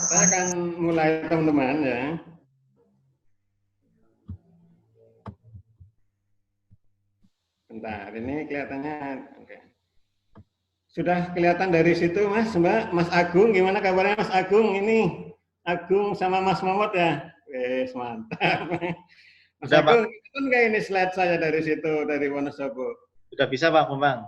Saya akan mulai teman-teman ya. Bentar, ini kelihatannya oke. Sudah kelihatan dari situ Mas, Mbak, Mas Agung, gimana kabarnya Mas Agung? Ini Agung sama Mas Momot ya? Wes, mantap. Mas Sudah, Pak. Agung, itu nggak ini slide saya dari situ, dari Wonosobo? Sudah bisa, Pak Bambang.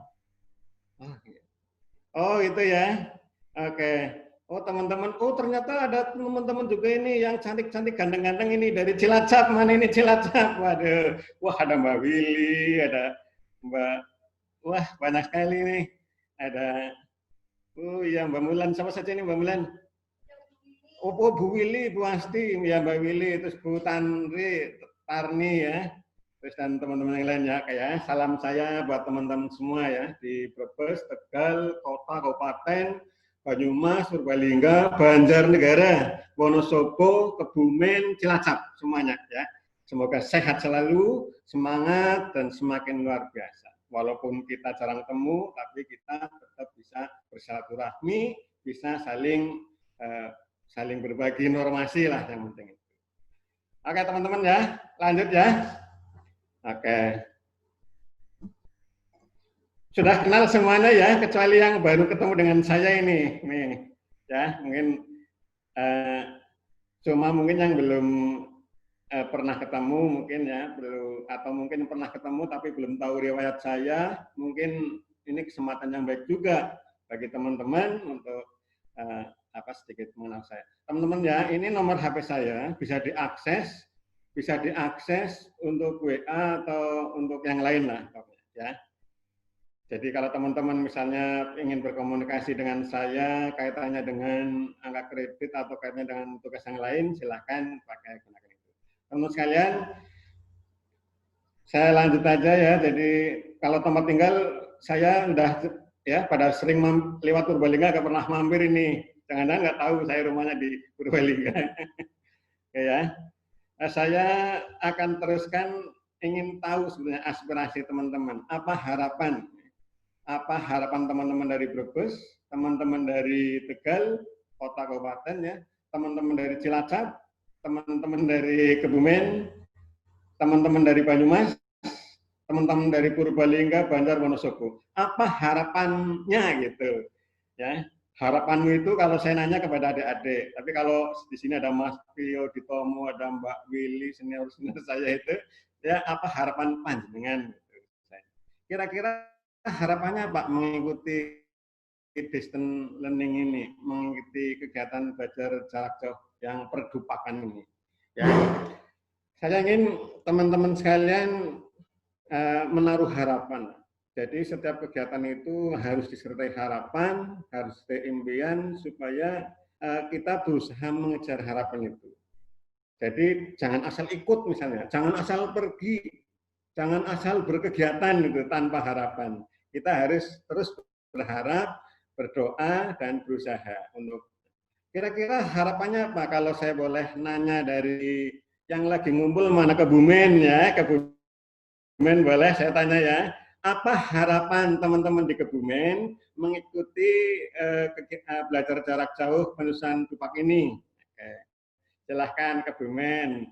Oh, itu ya. Oke. Oh, teman-teman. Oh, ternyata ada teman-teman juga ini yang cantik-cantik, ganteng-ganteng ini dari Cilacap. Mana ini Cilacap? Waduh. Wah, ada Mbak Willy, ada Mbak. Wah, banyak sekali nih. Ada. Oh iya, Mbak Mulan. Siapa saja ini Mbak Mulan? Oh, Bu Willy, Bu Asti, ya Mbak Willy, terus Bu Tanri, Tarni ya. Terus dan teman-teman yang lain ya, kayak salam saya buat teman-teman semua ya di Brebes, Tegal, Kota, Kabupaten, Banyumas, Purbalingga, Banjarnegara, Wonosobo, Kebumen, Cilacap semuanya ya. Semoga sehat selalu, semangat dan semakin luar biasa. Walaupun kita jarang ketemu, tapi kita tetap bisa bersilaturahmi, bisa saling berbagi informasi lah yang penting. Oke teman-teman ya, lanjut ya. Oke. Sudah kenal semuanya ya, kecuali yang baru ketemu dengan saya ini. Nih, ya, mungkin cuma mungkin yang belum pernah ketemu mungkin ya, belum atau mungkin pernah ketemu tapi belum tahu riwayat saya. Mungkin ini kesempatan yang baik juga bagi teman-teman untuk sedikit mengenal saya. Teman-teman ya, ini nomor HP saya bisa diakses untuk WA atau untuk yang lain lah ya. Jadi kalau teman-teman misalnya ingin berkomunikasi dengan saya kaitannya dengan angka kredit atau kaitannya dengan tugas yang lain, silahkan pakai gunakan itu. Teman-teman sekalian, saya lanjut aja ya. Jadi kalau tempat tinggal saya udah ya pada sering lewat Purbalingga, gak pernah mampir ini. Jangan-jangan nggak tahu saya rumahnya di Purbalingga. Oke ya. Saya akan teruskan ingin tahu sebenarnya aspirasi teman-teman. Apa harapan teman-teman dari Brebes, teman-teman dari Tegal, kota kabupaten ya, teman-teman dari Cilacap, teman-teman dari Kebumen, teman-teman dari Banyumas, teman-teman dari Purbalingga, Banjar, Wonosobo. Apa harapannya gitu? Ya, harapanmu itu kalau saya nanya kepada adik-adik, tapi kalau di sini ada Mas Pio Ditomo, ada Mbak Willy, senior saya itu, ya apa harapan panjenengan? Kira-kira harapannya Pak mengikuti distance learning ini, mengikuti kegiatan belajar jarak jauh yang perdupakan ini. Ya, saya ingin teman-teman sekalian menaruh harapan. Jadi setiap kegiatan itu harus disertai harapan, harus disertai impian supaya kita berusaha mengejar harapan itu. Jadi jangan asal ikut misalnya, jangan asal pergi, jangan asal berkegiatan itu tanpa harapan. Kita harus terus berharap, berdoa, dan berusaha untuk kira-kira harapannya apa kalau saya boleh nanya dari yang lagi ngumpul mana Kebumen ya, Kebumen boleh saya tanya ya, apa harapan teman-teman di Kebumen mengikuti belajar jarak jauh penulisan dupak ini? Oke. Silahkan Kebumen.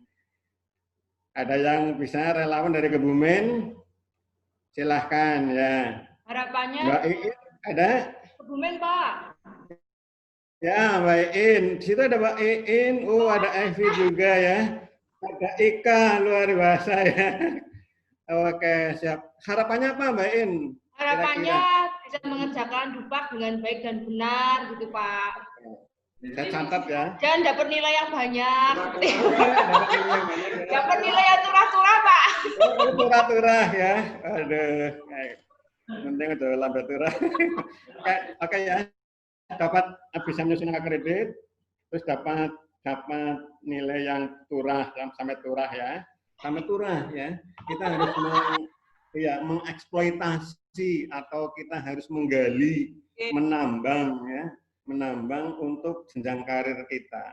Ada yang bisa relawan dari Kebumen? Silahkan ya. Harapannya Mbak Iin ada? Kebumen Pak. Ya Mbak Iin. Di situ ada Mbak Iin. Oh ada Evi juga ya. Ada Ika luar biasa ya. Oke siap. Harapannya apa Mbak Iin? Harapannya bisa mengerjakan dupak dengan baik dan benar gitu Pak. Saya catat ya. Jangan dapat nilai yang banyak. Dapat nilai yang turah-turah Pak. Turah-turah ya. Aduh. Penting udah lambat turah. Oke ya. Dapat bisa menyusun angka kredit, terus dapat nilai yang turah sampai turah ya. Sampai turah ya. Kita harus mengeksploitasi atau kita harus menggali, menambang ya. Menambang untuk jenjang karir kita,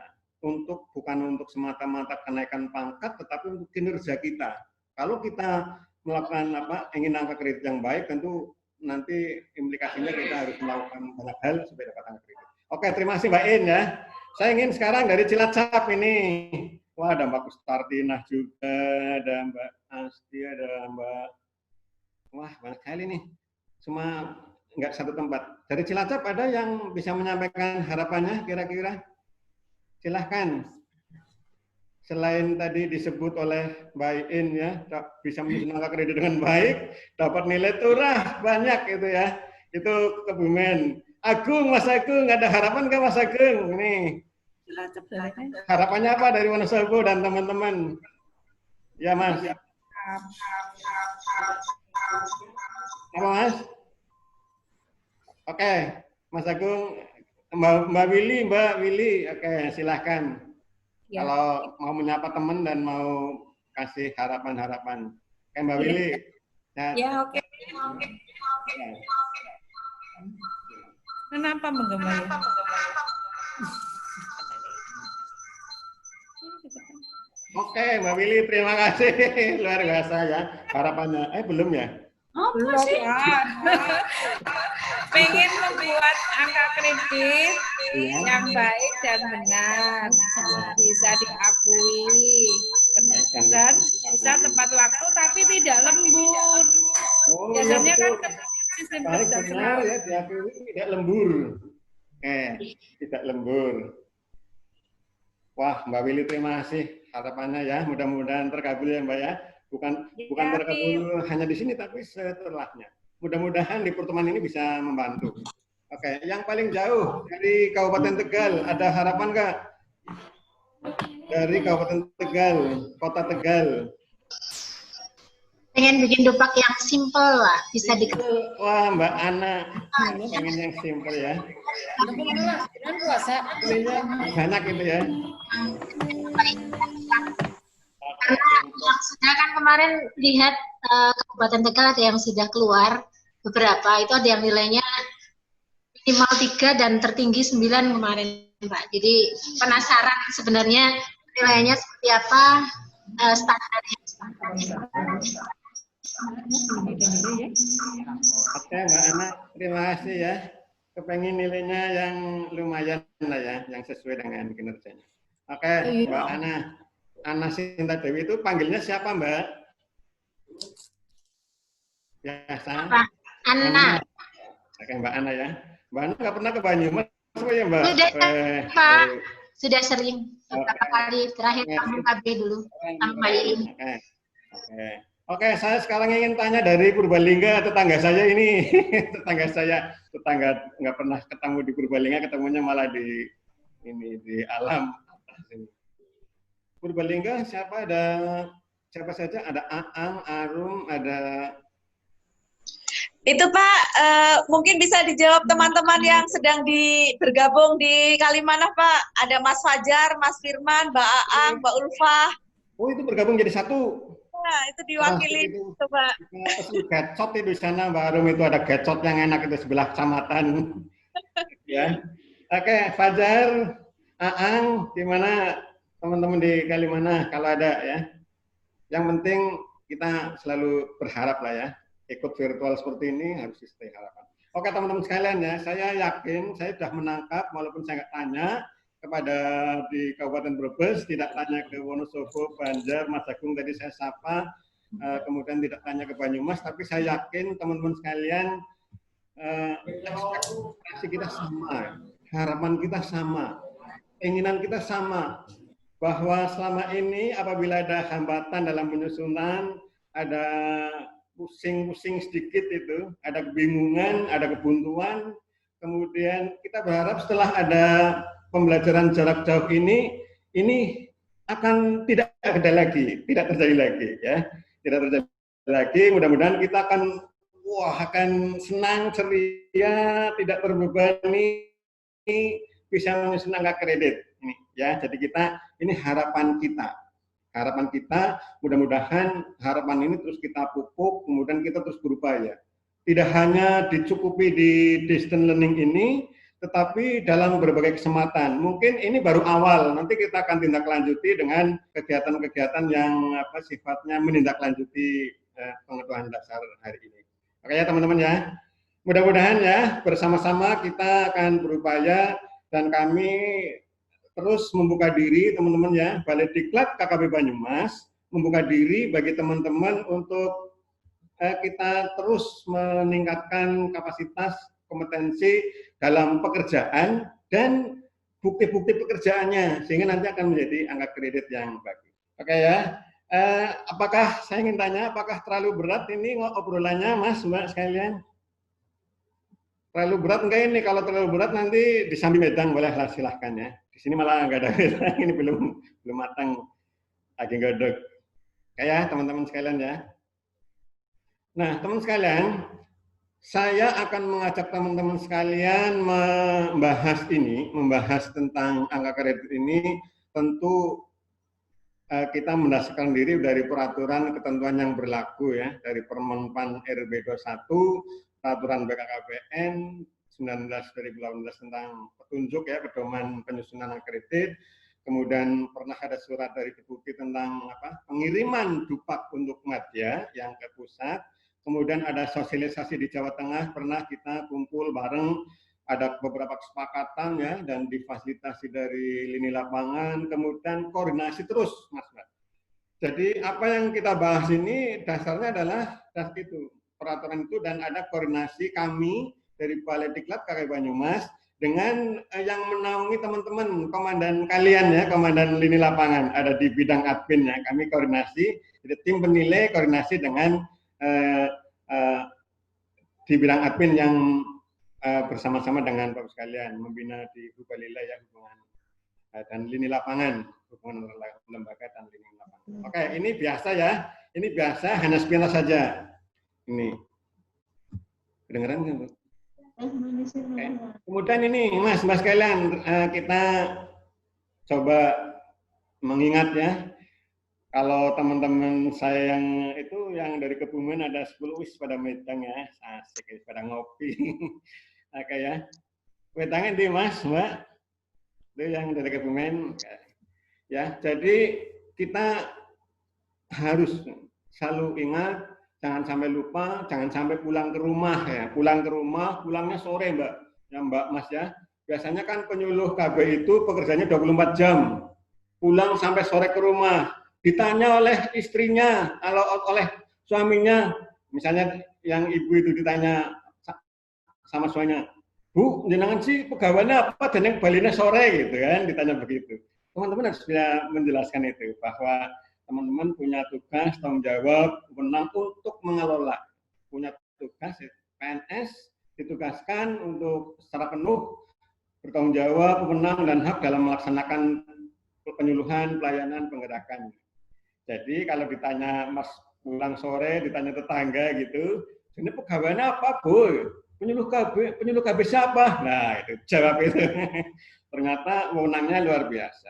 bukan untuk semata-mata kenaikan pangkat, tetapi untuk kinerja kita. Kalau kita melakukan ingin angka kredit yang baik, tentu nanti implikasinya kita harus melakukan banyak hal supaya dapat angka kredit. Oke, terima kasih Mbak In ya. Saya ingin sekarang dari Cilacap ini. Wah, ada Mbak Kustartinah juga, ada Mbak Asti, ada Mbak. Wah, banyak sekali nih. Cuma nggak satu tempat. Dari Cilacap ada yang bisa menyampaikan harapannya kira-kira? Silahkan. Selain tadi disebut oleh Mbak In ya, bisa menyusun angka kredit dengan baik, dapat nilai turah banyak itu ya. Itu Kebumen. Agung, Mas Agung, ada harapan nggak Mas Agung? Nih, harapannya apa dari Wonosobo dan teman-teman? Ya Mas. Apa Mas? Oke, Mas Agung, Mbak Willy, oke silahkan. Ya. Kalau mau menyapa teman dan mau kasih harapan-harapan. Oke Mbak Willy. Ya, oke. Kenapa menggema ya? Oke, Mbak Willy, terima kasih. Luar biasa ya harapannya. Belum ya? Oh, belum ya. Pengen membuat angka kredit yang baik dan benar, bisa diakui dan bisa tepat waktu tapi tidak lembur. Biasanya kan sistem baik benar ya diakui tidak lembur. Tidak lembur. Wah, Mbak Willy terima kasih harapannya ya. Mudah-mudahan terkabul ya Mbak ya. Bukan terkabul hanya di sini tapi setelahnya. Mudah-mudahan di pertemuan ini bisa membantu. Oke, yang paling jauh dari Kabupaten Tegal, ada harapan nggak? Dari Kabupaten Tegal, Kota Tegal. Pengen bikin dupak yang simple lah, bisa di. Wah, Mbak Ana, pengen yang simple ya. Dengan puasa. Banyak itu ya. Karena yang sudah kan kemarin lihat Kabupaten Tegal ada yang sudah keluar beberapa, itu ada yang nilainya minimal 3 dan tertinggi 9 kemarin Mbak. Jadi penasaran sebenarnya nilainya seperti apa, standarnya. Oke Mbak Ana, terima kasih ya. Kepengen nilainya yang lumayan lah ya, yang sesuai dengan kinerjanya. Oke Mbak Ana Sinta Dewi itu panggilnya siapa Mbak? Ya, Ana. Oke Mbak Ana ya. Mbak Ana nggak pernah ke Banyumas ya Mbak? Sudah Pak. Sudah sering beberapa kali. Terakhir kamu KB dulu sama ini. Oke, saya sekarang ingin tanya dari Purbalingga, tetangga saya ini, tetangga nggak pernah ketemu di Purbalingga, ketemunya malah di alam. Purbalingga siapa saja? Ada Aang, Arum, ada. Itu Pak, mungkin bisa dijawab teman-teman yang sedang bergabung di Kalimanah Pak. Ada Mas Fajar, Mas Firman, Mbak Aang, Mbak Ulfah. Oh itu bergabung jadi satu. Nah, itu diwakili coba. Gacot itu di sana Mbak Arum, itu ada gacot yang enak itu sebelah kecamatan. Ya. Oke, Fajar, Aang, gimana teman-teman di Kalimanah kalau ada ya? Yang penting kita selalu berharap lah ya. Ikut virtual seperti ini harus stay harapan. Oke teman-teman sekalian ya, saya yakin saya sudah menangkap walaupun saya nggak tanya kepada di Kabupaten Brebes, tidak tanya ke Wonosobo, Banjar, Mas Agung tadi saya sapa, kemudian tidak tanya ke Banyumas, tapi saya yakin teman-teman sekalian ekspektasi kita sama, harapan kita sama, keinginan kita sama, bahwa selama ini apabila ada hambatan dalam penyusunan, ada pusing-pusing sedikit itu, ada kebingungan, ada kebuntuan, kemudian kita berharap setelah ada pembelajaran jarak jauh ini akan tidak terjadi lagi ya, tidak terjadi lagi. Mudah-mudahan kita akan senang, ceria, tidak terbebani, bisa menyusun angka kredit ini ya. Jadi ini harapan kita, mudah-mudahan harapan ini terus kita pupuk, kemudian kita terus berupaya. Tidak hanya dicukupi di distance learning ini, tetapi dalam berbagai kesempatan. Mungkin ini baru awal, nanti kita akan tindak lanjuti dengan kegiatan-kegiatan yang sifatnya menindaklanjuti pengetahuan dasar hari ini. Oke ya teman-teman ya, mudah-mudahan ya bersama-sama kita akan berupaya, dan kami terus membuka diri teman-teman ya, Balai Diklat KKP Banyumas membuka diri bagi teman-teman untuk kita terus meningkatkan kapasitas kompetensi dalam pekerjaan dan bukti-bukti pekerjaannya sehingga nanti akan menjadi angka kredit yang bagus. Oke ya. Apakah saya ingin tanya, apakah terlalu berat ini obrolannya, Mas, Mbak sekalian? Terlalu berat enggak ini? Kalau terlalu berat nanti di samping wedang bolehlah, silahkan ya. Di sini malah enggak ada wedang, ini belum matang, lagi godok. Kayak teman-teman sekalian ya. Nah, teman sekalian, saya akan mengajak teman-teman sekalian membahas tentang angka kredit ini. Tentu kita mendasarkan diri dari peraturan ketentuan yang berlaku ya, dari Permenpan RB 21, Peraturan BKKBN 19/2018 tentang petunjuk ya, pedoman penyusunan angka kredit. Kemudian pernah ada surat dari Deputi tentang pengiriman dupak untuk madya yang ke pusat. Kemudian ada sosialisasi di Jawa Tengah, pernah kita kumpul bareng, ada beberapa kesepakatan ya, dan difasilitasi dari lini lapangan, kemudian koordinasi terus, Mas. Jadi apa yang kita bahas ini dasarnya adalah itu, peraturan itu, dan ada koordinasi kami dari Balai Diklat KKP Banyumas dengan yang menaungi teman-teman komandan kalian ya, komandan lini lapangan, ada di bidang admin ya, kami koordinasi, jadi tim penilai koordinasi dengan di bidang admin yang bersama-sama dengan Bapak sekalian membina di Hubalila ya, hubungan dan lini lapangan, hubungan lembaga dan lini lapangan. Oke, ini biasa ya, ini biasa, hanya sepintas saja. Ini kedengeran kan? Oke. Kemudian ini Mas sekalian, kita coba mengingat ya, kalau teman-teman saya yang itu yang dari Kebumen ada 10 wis pada medang ya, asik pada ngopi. Oke ya. Wedangnya di Mas, Mbak. Itu yang dari Kebumen. Ya, jadi kita harus selalu ingat, jangan sampai lupa, jangan sampai pulang ke rumah ya. Pulang ke rumah, pulangnya sore, Mbak. Ya, Mbak Mas ya. Biasanya kan penyuluh KB itu pekerjaannya 24 jam. Pulang sampai sore ke rumah. Ditanya oleh istrinya, kalau oleh suaminya, misalnya yang ibu itu ditanya sama suaminya, Bu, jenengan sih pegawainya apa dan yang balinya sore gitu kan, ditanya begitu. Teman-teman harus bisa menjelaskan itu, bahwa teman-teman punya tugas, tanggung jawab, wewenang untuk mengelola. Punya tugas, PNS ditugaskan untuk secara penuh bertanggung jawab, wewenang dan hak dalam melaksanakan penyuluhan, pelayanan, penggerakan. Jadi kalau ditanya Mas pulang sore, ditanya tetangga gitu, ini pegawainya apa, Bu? Penyuluh KB siapa? Nah, itu jawab itu. Ternyata wewenangnya luar biasa.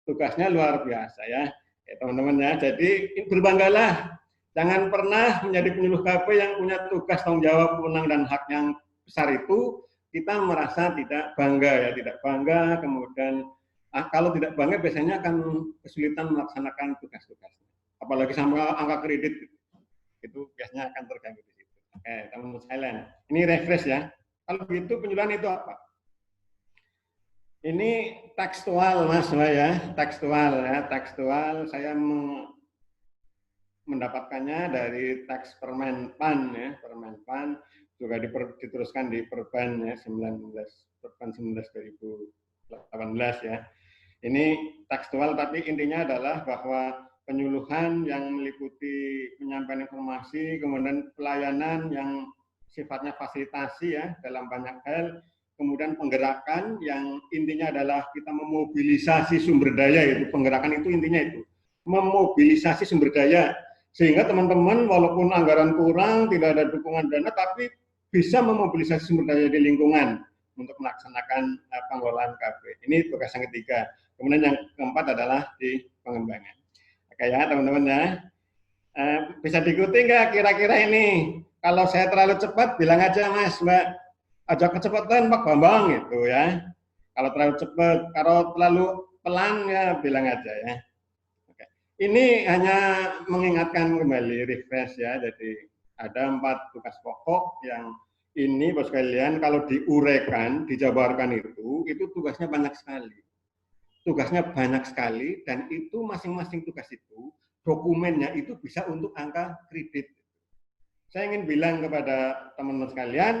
Tugasnya luar biasa ya. Teman-teman ya. Jadi berbanggalah. Jangan pernah menjadi penyuluh KB yang punya tugas, tanggung jawab, wewenang dan hak yang besar itu kita merasa tidak bangga ya, tidak bangga, kemudian kalau tidak bangga biasanya akan kesulitan melaksanakan tugas-tugasnya. Apalagi sama angka kredit itu biasanya akan terganggu di situ. Oke, teman-teman sekalian. Ini refresh ya. Kalau begitu penyuluhan itu apa? Ini tekstual Mas ya, tekstual ya, tekstual saya mendapatkannya dari teks Permenpan ya, Permenpan juga diteruskan di Perban ya, Perban 19/2018 ya. Ini tekstual, tapi intinya adalah bahwa penyuluhan yang meliputi penyampaian informasi, kemudian pelayanan yang sifatnya fasilitasi ya dalam banyak hal, kemudian penggerakan yang intinya adalah kita memobilisasi sumber daya, itu penggerakan itu intinya itu, memobilisasi sumber daya, sehingga teman-teman walaupun anggaran kurang, tidak ada dukungan dana, tapi bisa memobilisasi sumber daya di lingkungan untuk melaksanakan pengelolaan KB. Ini tugas yang ketiga. Kemudian yang keempat adalah di pengembangan. Oke ya teman-teman ya. Bisa diikuti nggak kira-kira ini? Kalau saya terlalu cepat bilang aja Mas, Mbak. Aja kecepatan Pak Bambang gitu ya. Kalau terlalu cepat, kalau terlalu pelan ya bilang aja ya. Oke. Ini hanya mengingatkan kembali, refresh ya. Jadi ada 4 tugas pokok yang ini Bapak sekalian kalau diuraikan, dijabarkan itu tugasnya banyak sekali. tugasnya banyak sekali, dan itu masing-masing tugas itu, dokumennya itu bisa untuk angka kredit. Saya ingin bilang kepada teman-teman sekalian,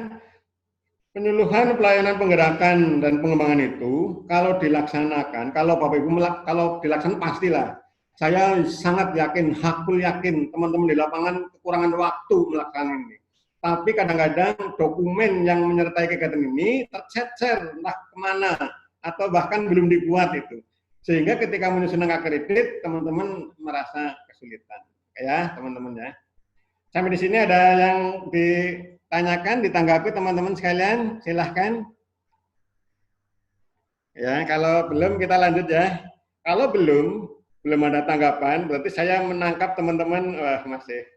penyuluhan, pelayanan, penggerakan, dan pengembangan itu, kalau dilaksanakan, kalau Bapak Ibu kalau dilaksanakan pastilah. Saya sangat yakin, hakul yakin, teman-teman di lapangan kekurangan waktu melaksanakan ini. Tapi kadang-kadang dokumen yang menyertai kegiatan ini tercecer, entah kemana, atau bahkan belum dibuat itu. Sehingga ketika menyusun angka kredit, teman-teman merasa kesulitan. Ya, teman-teman ya. Sampai di sini ada yang ditanyakan, ditanggapi teman-teman sekalian, silahkan. Ya, kalau belum kita lanjut ya. Kalau belum ada tanggapan, berarti saya menangkap teman-teman, wah masih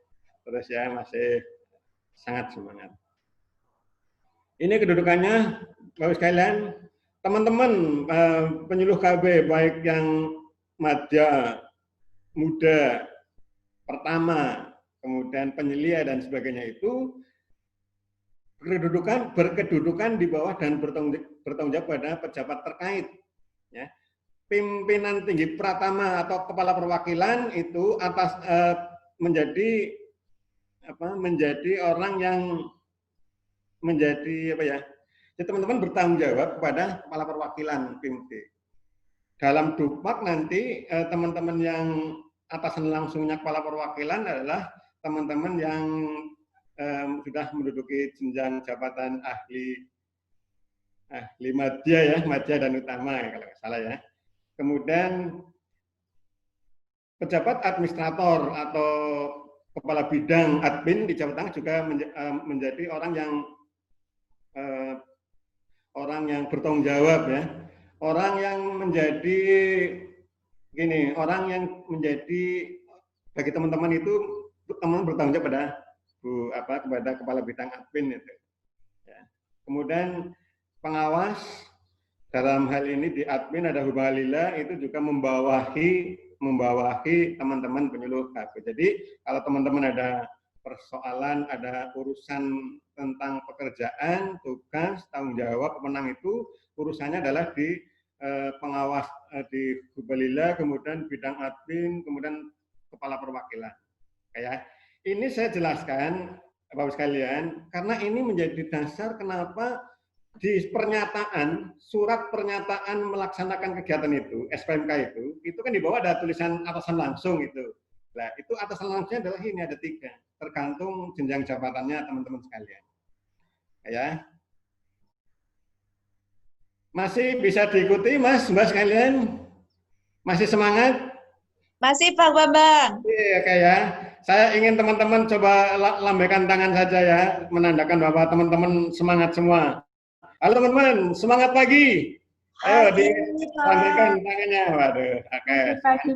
terus ya, masih sangat semangat. Ini kedudukannya, Bapak sekalian, teman-teman penyuluh KB, baik yang madya, muda, pertama, kemudian penyelia dan sebagainya itu berkedudukan di bawah dan bertanggung jawab pada pejabat terkait. Ya. Pimpinan tinggi pratama atau kepala perwakilan itu atas menjadi orang yang menjadi teman-teman bertanggung jawab kepada kepala perwakilan PIMD. Dalam Dupak nanti teman-teman yang atasan langsungnya kepala perwakilan adalah teman-teman yang sudah menduduki jenjang jabatan ahli madya ya, madya dan utama ya, kalau nggak salah ya. Kemudian pejabat administrator atau kepala bidang admin di Jawa Tengah juga menjadi orang yang bertanggung jawab ya. Orang yang menjadi bagi teman-teman itu teman bertanggung jawab kepada kepala bidang admin itu. Ya. Kemudian pengawas dalam hal ini di admin ada Hubalila itu juga membawahi teman-teman penyuluh KB. Jadi kalau teman-teman ada persoalan, ada urusan tentang pekerjaan, tugas, tanggung jawab, pemenang itu urusannya adalah di pengawas di Hubalila, kemudian bidang admin, kemudian kepala perwakilan. Kayak ini saya jelaskan, Bapak sekalian, karena ini menjadi dasar kenapa di pernyataan, surat pernyataan melaksanakan kegiatan itu, SPMK itu kan di bawah ada tulisan atasan langsung itu. Nah, itu atasan langsungnya adalah ini, ada 3, tergantung jenjang jabatannya teman-teman sekalian. Ya. Masih bisa diikuti, Mas, Mbak sekalian? Masih semangat? Masih, Pak Bambang. Iya, oke ya. Saya ingin teman-teman coba lambaikan tangan saja ya, menandakan bahwa teman-teman semangat semua. Halo teman-teman, semangat pagi. Ayo dilambaikan tangannya. Waduh, oke. Pagi.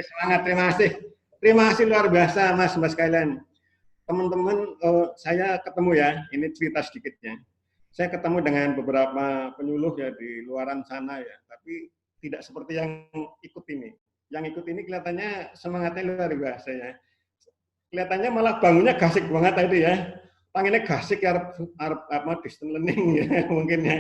Semangat, terima kasih. Terima kasih luar biasa, Mas, Mbak sekalian. Teman-teman, saya ketemu ya, ini cerita sedikitnya. Saya ketemu dengan beberapa penyuluh ya di luaran sana ya, tapi tidak seperti yang ikut ini. Yang ikut ini kelihatannya semangatnya luar biasa ya. Kelihatannya malah bangunnya gasik banget tadi ya. Tangannya gasik ya, distance learning ya mungkin ya.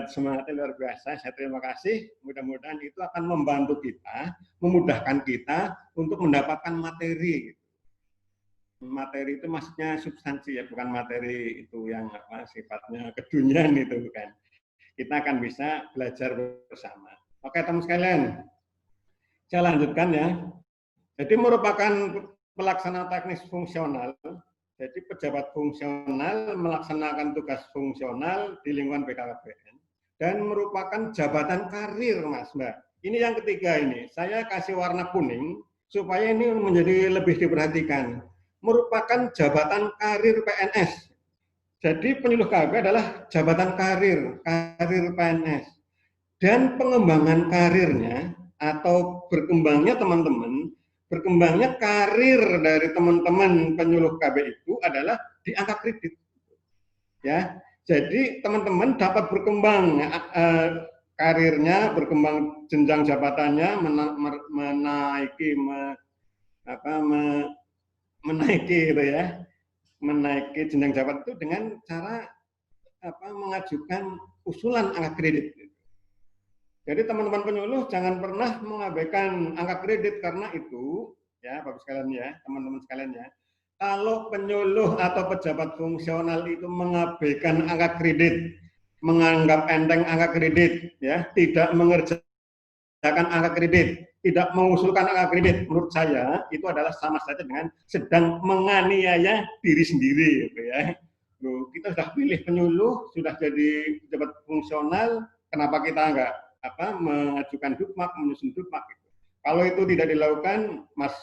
Semangatnya luar biasa. Saya terima kasih. Mudah-mudahan itu akan membantu kita, memudahkan kita untuk mendapatkan materi. Materi itu maksudnya substansi ya, bukan materi itu yang sifatnya keduniaan itu bukan. Kita akan bisa belajar bersama. Oke teman sekalian, saya lanjutkan ya. Jadi merupakan pelaksana teknis fungsional. Jadi pejabat fungsional melaksanakan tugas fungsional di lingkungan BKKBN dan merupakan jabatan karir, Mas Mbak. Ini yang ketiga ini. Saya kasih warna kuning supaya ini menjadi lebih diperhatikan. Merupakan jabatan karir PNS. Jadi penyuluh KB adalah jabatan karir PNS. Dan pengembangan karirnya atau berkembangnya teman-teman, berkembangnya karir dari teman-teman penyuluh KB itu adalah di angka kredit. Ya. Jadi teman-teman dapat berkembang karirnya, berkembang jenjang jabatannya, menaiki itu ya, menaiki jenjang jabatan itu dengan cara mengajukan usulan angka kredit. Jadi teman-teman penyuluh jangan pernah mengabaikan angka kredit karena itu, ya Bapak sekalian ya, teman-teman sekalian ya. Kalau penyuluh atau pejabat fungsional itu mengabaikan angka kredit, menganggap enteng angka kredit, ya, tidak mengerjakan angka kredit, tidak mengusulkan angka kredit, menurut saya itu adalah sama saja dengan sedang menganiaya diri sendiri, gitu ya. Loh, kita sudah pilih penyuluh, sudah jadi pejabat fungsional, kenapa kita enggak mengajukan dukmak, menyusun dukmak gitu. Kalau itu tidak dilakukan, Mas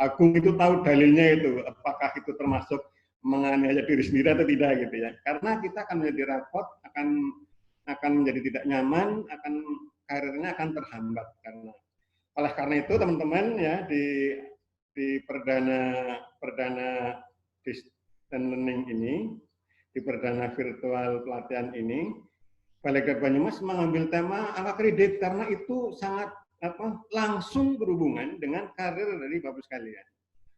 Agung itu tahu dalilnya itu, apakah itu termasuk menganiaya diri sendiri atau tidak gitu ya. Karena kita akan menjadi repot, akan menjadi tidak nyaman, karirnya akan terhambat karena oleh karena itu teman-teman ya di perdana distance learning ini, di perdana virtual pelatihan ini, Balai Banyumas mengambil tema angka kredit karena itu sangat langsung berhubungan dengan karir dari Bapak sekalian.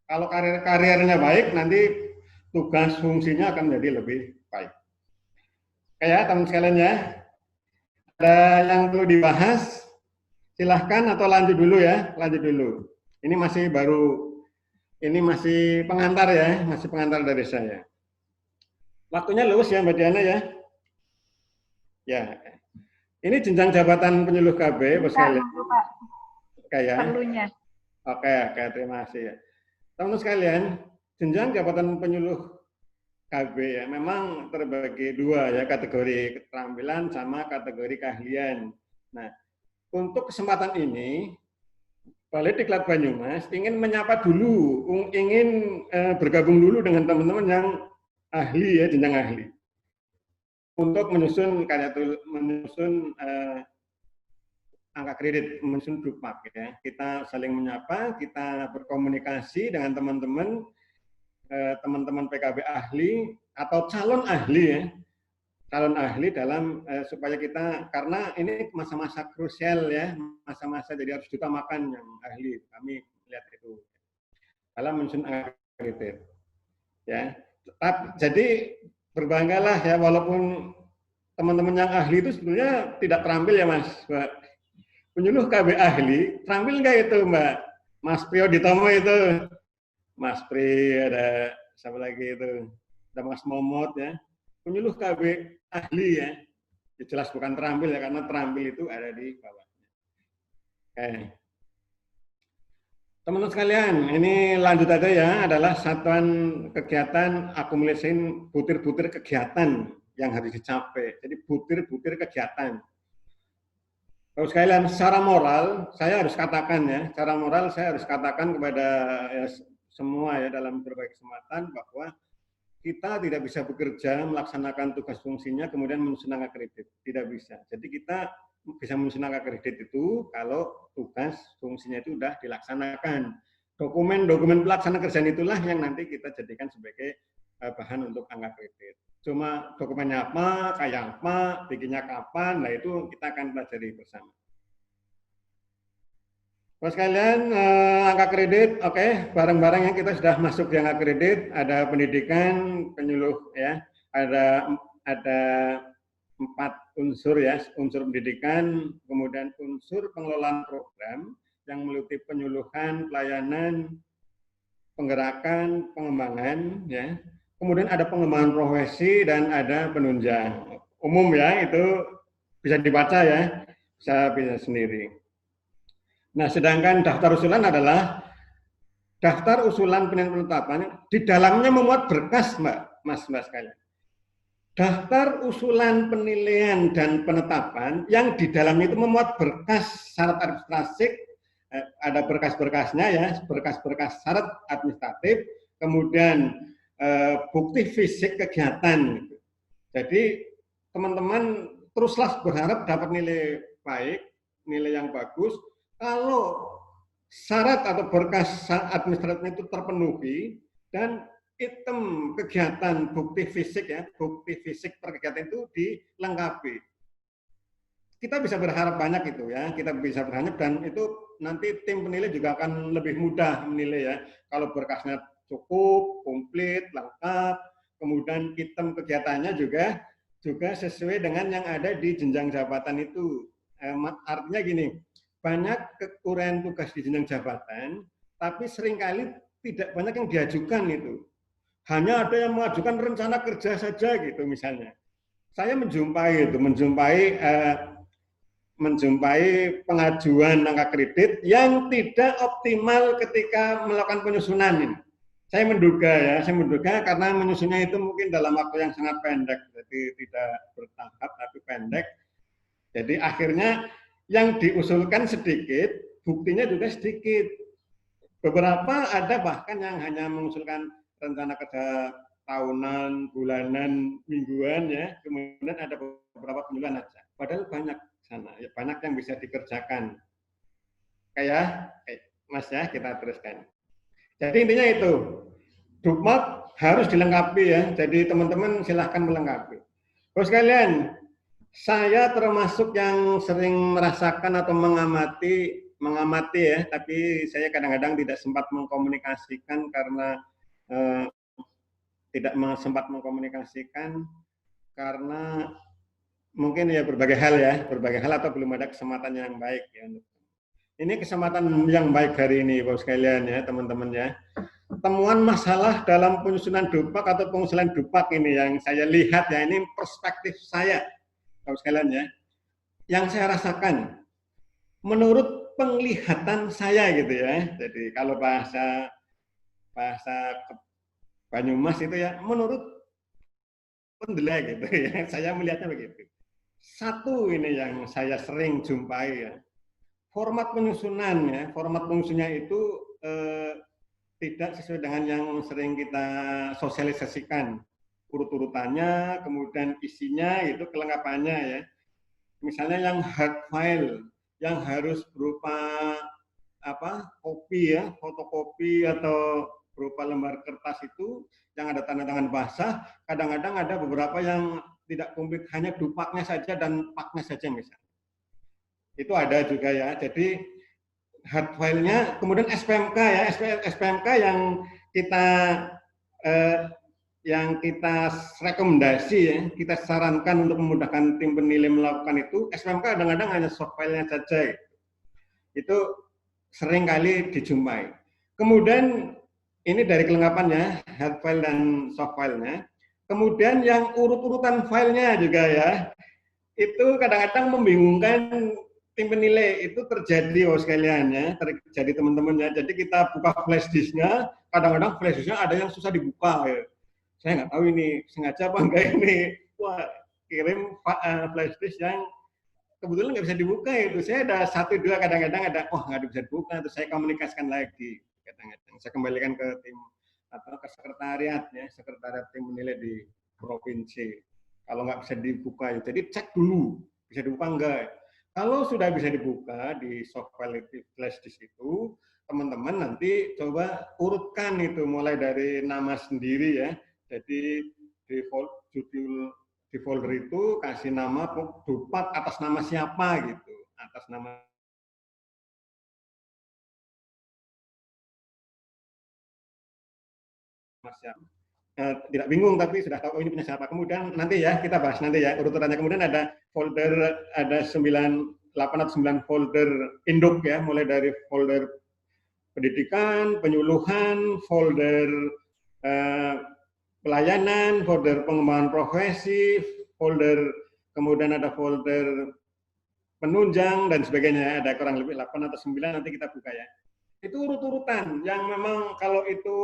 Kalau karirnya baik, nanti tugas fungsinya akan menjadi lebih baik. Oke ya, teman sekalian ya. Ada yang perlu dibahas? Silahkan atau lanjut dulu ya, lanjut dulu. Ini masih pengantar ya, masih pengantar dari saya. Waktunya luas ya Mbak Diana ya. Ya, ini jenjang jabatan penyuluh KB, Bos sekalian. Oke ya. Perlunya. Oke, terima kasih ya. Teman-teman sekalian, jenjang jabatan penyuluh KB ya, memang terbagi dua ya, kategori keterampilan sama kategori keahlian. Nah, untuk kesempatan ini, Balai Diklat Banyumas ingin menyapa dulu, ingin bergabung dulu dengan teman-teman yang ahli ya, jenjang ahli. Untuk menyusun angka kredit, menyusun dukmak ya. Kita saling menyapa, kita berkomunikasi dengan teman-teman PKB ahli atau calon ahli ya. Calon ahli dalam supaya kita, karena ini masa-masa krusial ya, masa-masa jadi harus diutamakan yang ahli. Kami lihat itu dalam menyusun angka kredit. Ya. Jadi berbanggalah ya, walaupun teman-teman yang ahli itu sebetulnya tidak terampil ya Mas. Penyuluh KB ahli, terampil nggak itu Mbak? Mas Priyoditomo itu, Mas Pri, ada siapa lagi itu, ada Mas Momot ya. Penyuluh KB ahli ya, jelas bukan terampil ya, karena terampil itu ada di bawahnya. Oke. Teman-teman sekalian, ini lanjut aja ya, adalah satuan kegiatan akumulasi butir-butir kegiatan yang harus dicapai. Jadi butir-butir kegiatan. Kalau sekalian, secara moral, saya harus katakan ya, secara moral saya harus katakan kepada ya, semua ya dalam berbagai kesempatan bahwa kita tidak bisa bekerja melaksanakan tugas fungsinya kemudian menyusun angka kredit, tidak bisa. Jadi kita bisa menyusun angka kredit itu kalau tugas fungsinya itu sudah dilaksanakan. Dokumen pelaksana kerjaan itulah yang nanti kita jadikan sebagai bahan untuk angka kredit. Cuma dokumennya apa, kayak apa, bikinnya kapan, nah itu kita akan pelajari bersama. Terus kalian angka kredit, oke, barang-barang yang kita sudah masuk di angka kredit, ada pendidikan, penyuluh ya, ada 4 unsur ya, unsur pendidikan, kemudian unsur pengelolaan program yang meliputi penyuluhan, pelayanan, penggerakan, pengembangan ya. Kemudian ada pengembangan profesi dan ada penunjang. Umum ya, itu bisa dibaca ya, bisa sendiri. Nah, sedangkan daftar usulan adalah daftar usulan penetapan, di dalamnya memuat berkas, Mas sekalian. Daftar usulan penilaian dan penetapan yang di dalamnya itu memuat berkas syarat administratif, ada berkas-berkasnya ya, berkas-berkas syarat administratif, kemudian bukti fisik kegiatan. Jadi teman-teman teruslah berharap dapat nilai baik, nilai yang bagus. Kalau syarat atau berkas administratif itu terpenuhi dan item kegiatan bukti fisik ya, bukti fisik per kegiatan itu dilengkapi. Kita bisa berharap banyak itu ya, kita bisa berharap dan itu nanti tim penilai juga akan lebih mudah menilai ya. Kalau berkasnya cukup, komplit, lengkap, kemudian item kegiatannya juga sesuai dengan yang ada di jenjang jabatan itu. Artinya gini, banyak uraian tugas di jenjang jabatan, tapi seringkali tidak banyak yang diajukan itu. Hanya ada yang mengajukan rencana kerja saja gitu misalnya. Saya menjumpai pengajuan angka kredit yang tidak optimal ketika melakukan penyusunan ini. Saya menduga karena menyusunnya itu mungkin dalam waktu yang sangat pendek, jadi tidak bertahap tapi pendek. Jadi akhirnya yang diusulkan sedikit, buktinya juga sedikit. Beberapa ada bahkan yang hanya mengusulkan rencana kerja tahunan, bulanan, mingguan ya. Kemudian ada beberapa penyuluhan aja. Padahal banyak sana, ya banyak yang bisa dikerjakan. Kayak Mas ya, kita teruskan. Jadi intinya itu, Dukmak harus dilengkapi ya. Jadi teman-teman silahkan melengkapi. Terus kalian, saya termasuk yang sering merasakan atau mengamati ya, tapi saya kadang-kadang tidak sempat mengkomunikasikan karena sempat mengkomunikasikan karena mungkin ya berbagai hal atau belum ada kesempatan yang baik ya. Ini kesempatan yang baik hari ini Bapak sekalian ya, teman-teman ya. Temuan masalah dalam penyusunan Dupak atau pengusulan Dupak ini yang saya lihat ya, ini perspektif saya Bapak sekalian ya. Yang saya rasakan menurut penglihatan saya gitu ya. Jadi kalau bahasa Banyumas itu ya menurut pendelai gitu ya. Saya melihatnya begitu. Satu ini yang saya sering jumpai ya. Format penyusunnya itu tidak sesuai dengan yang sering kita sosialisasikan. Urut-urutannya, kemudian isinya, itu kelengkapannya ya. Misalnya yang hard file, yang harus berupa kopi ya, fotokopi atau berupa lembar kertas itu, yang ada tanda tangan basah, kadang-kadang ada beberapa yang tidak komplit, hanya dupaknya saja dan paknya saja misalnya. Itu ada juga ya. Jadi hard file-nya, kemudian SPMK ya, SPMK yang kita rekomendasi ya, kita sarankan untuk memudahkan tim penilai melakukan itu, SPMK kadang-kadang hanya soft file-nya saja. Itu sering kali dijumpai. Kemudian ini dari kelengkapannya, hard file dan soft file-nya. Kemudian yang urut-urutan filenya juga ya, itu kadang-kadang membingungkan tim penilai. Itu terjadi sekalian ya, terjadi teman-teman ya. Jadi kita buka flash disk-nya, kadang-kadang flash disk-nya ada yang susah dibuka ya. Saya nggak tahu ini sengaja apa enggak ini. Wah, kirim flash disk yang kebetulan nggak bisa dibuka itu. Saya ada 1-2 kadang-kadang ada, nggak bisa dibuka, terus saya komunikasikan lagi. Kadang-kadang saya kembalikan ke tim atau ke sekretariat ya, sekretariat tim menilai di provinsi. Kalau nggak bisa dibuka, jadi cek dulu bisa dibuka enggak. Kalau sudah bisa dibuka di soft file flash disk itu, teman-teman nanti coba urutkan itu mulai dari nama sendiri ya. Jadi di folder itu kasih nama Dupak atas nama siapa gitu, atas nama siapa. Tidak bingung tapi sudah tahu ini punya siapa. Kemudian nanti ya kita bahas nanti ya urutannya. Kemudian ada folder, ada 8 atau 9 folder induk ya, mulai dari folder pendidikan, penyuluhan, folder pelayanan, folder pengembangan profesi, folder kemudian ada folder penunjang dan sebagainya. Ada kurang lebih 8 atau 9 nanti kita buka ya. Itu urut-urutan yang memang kalau itu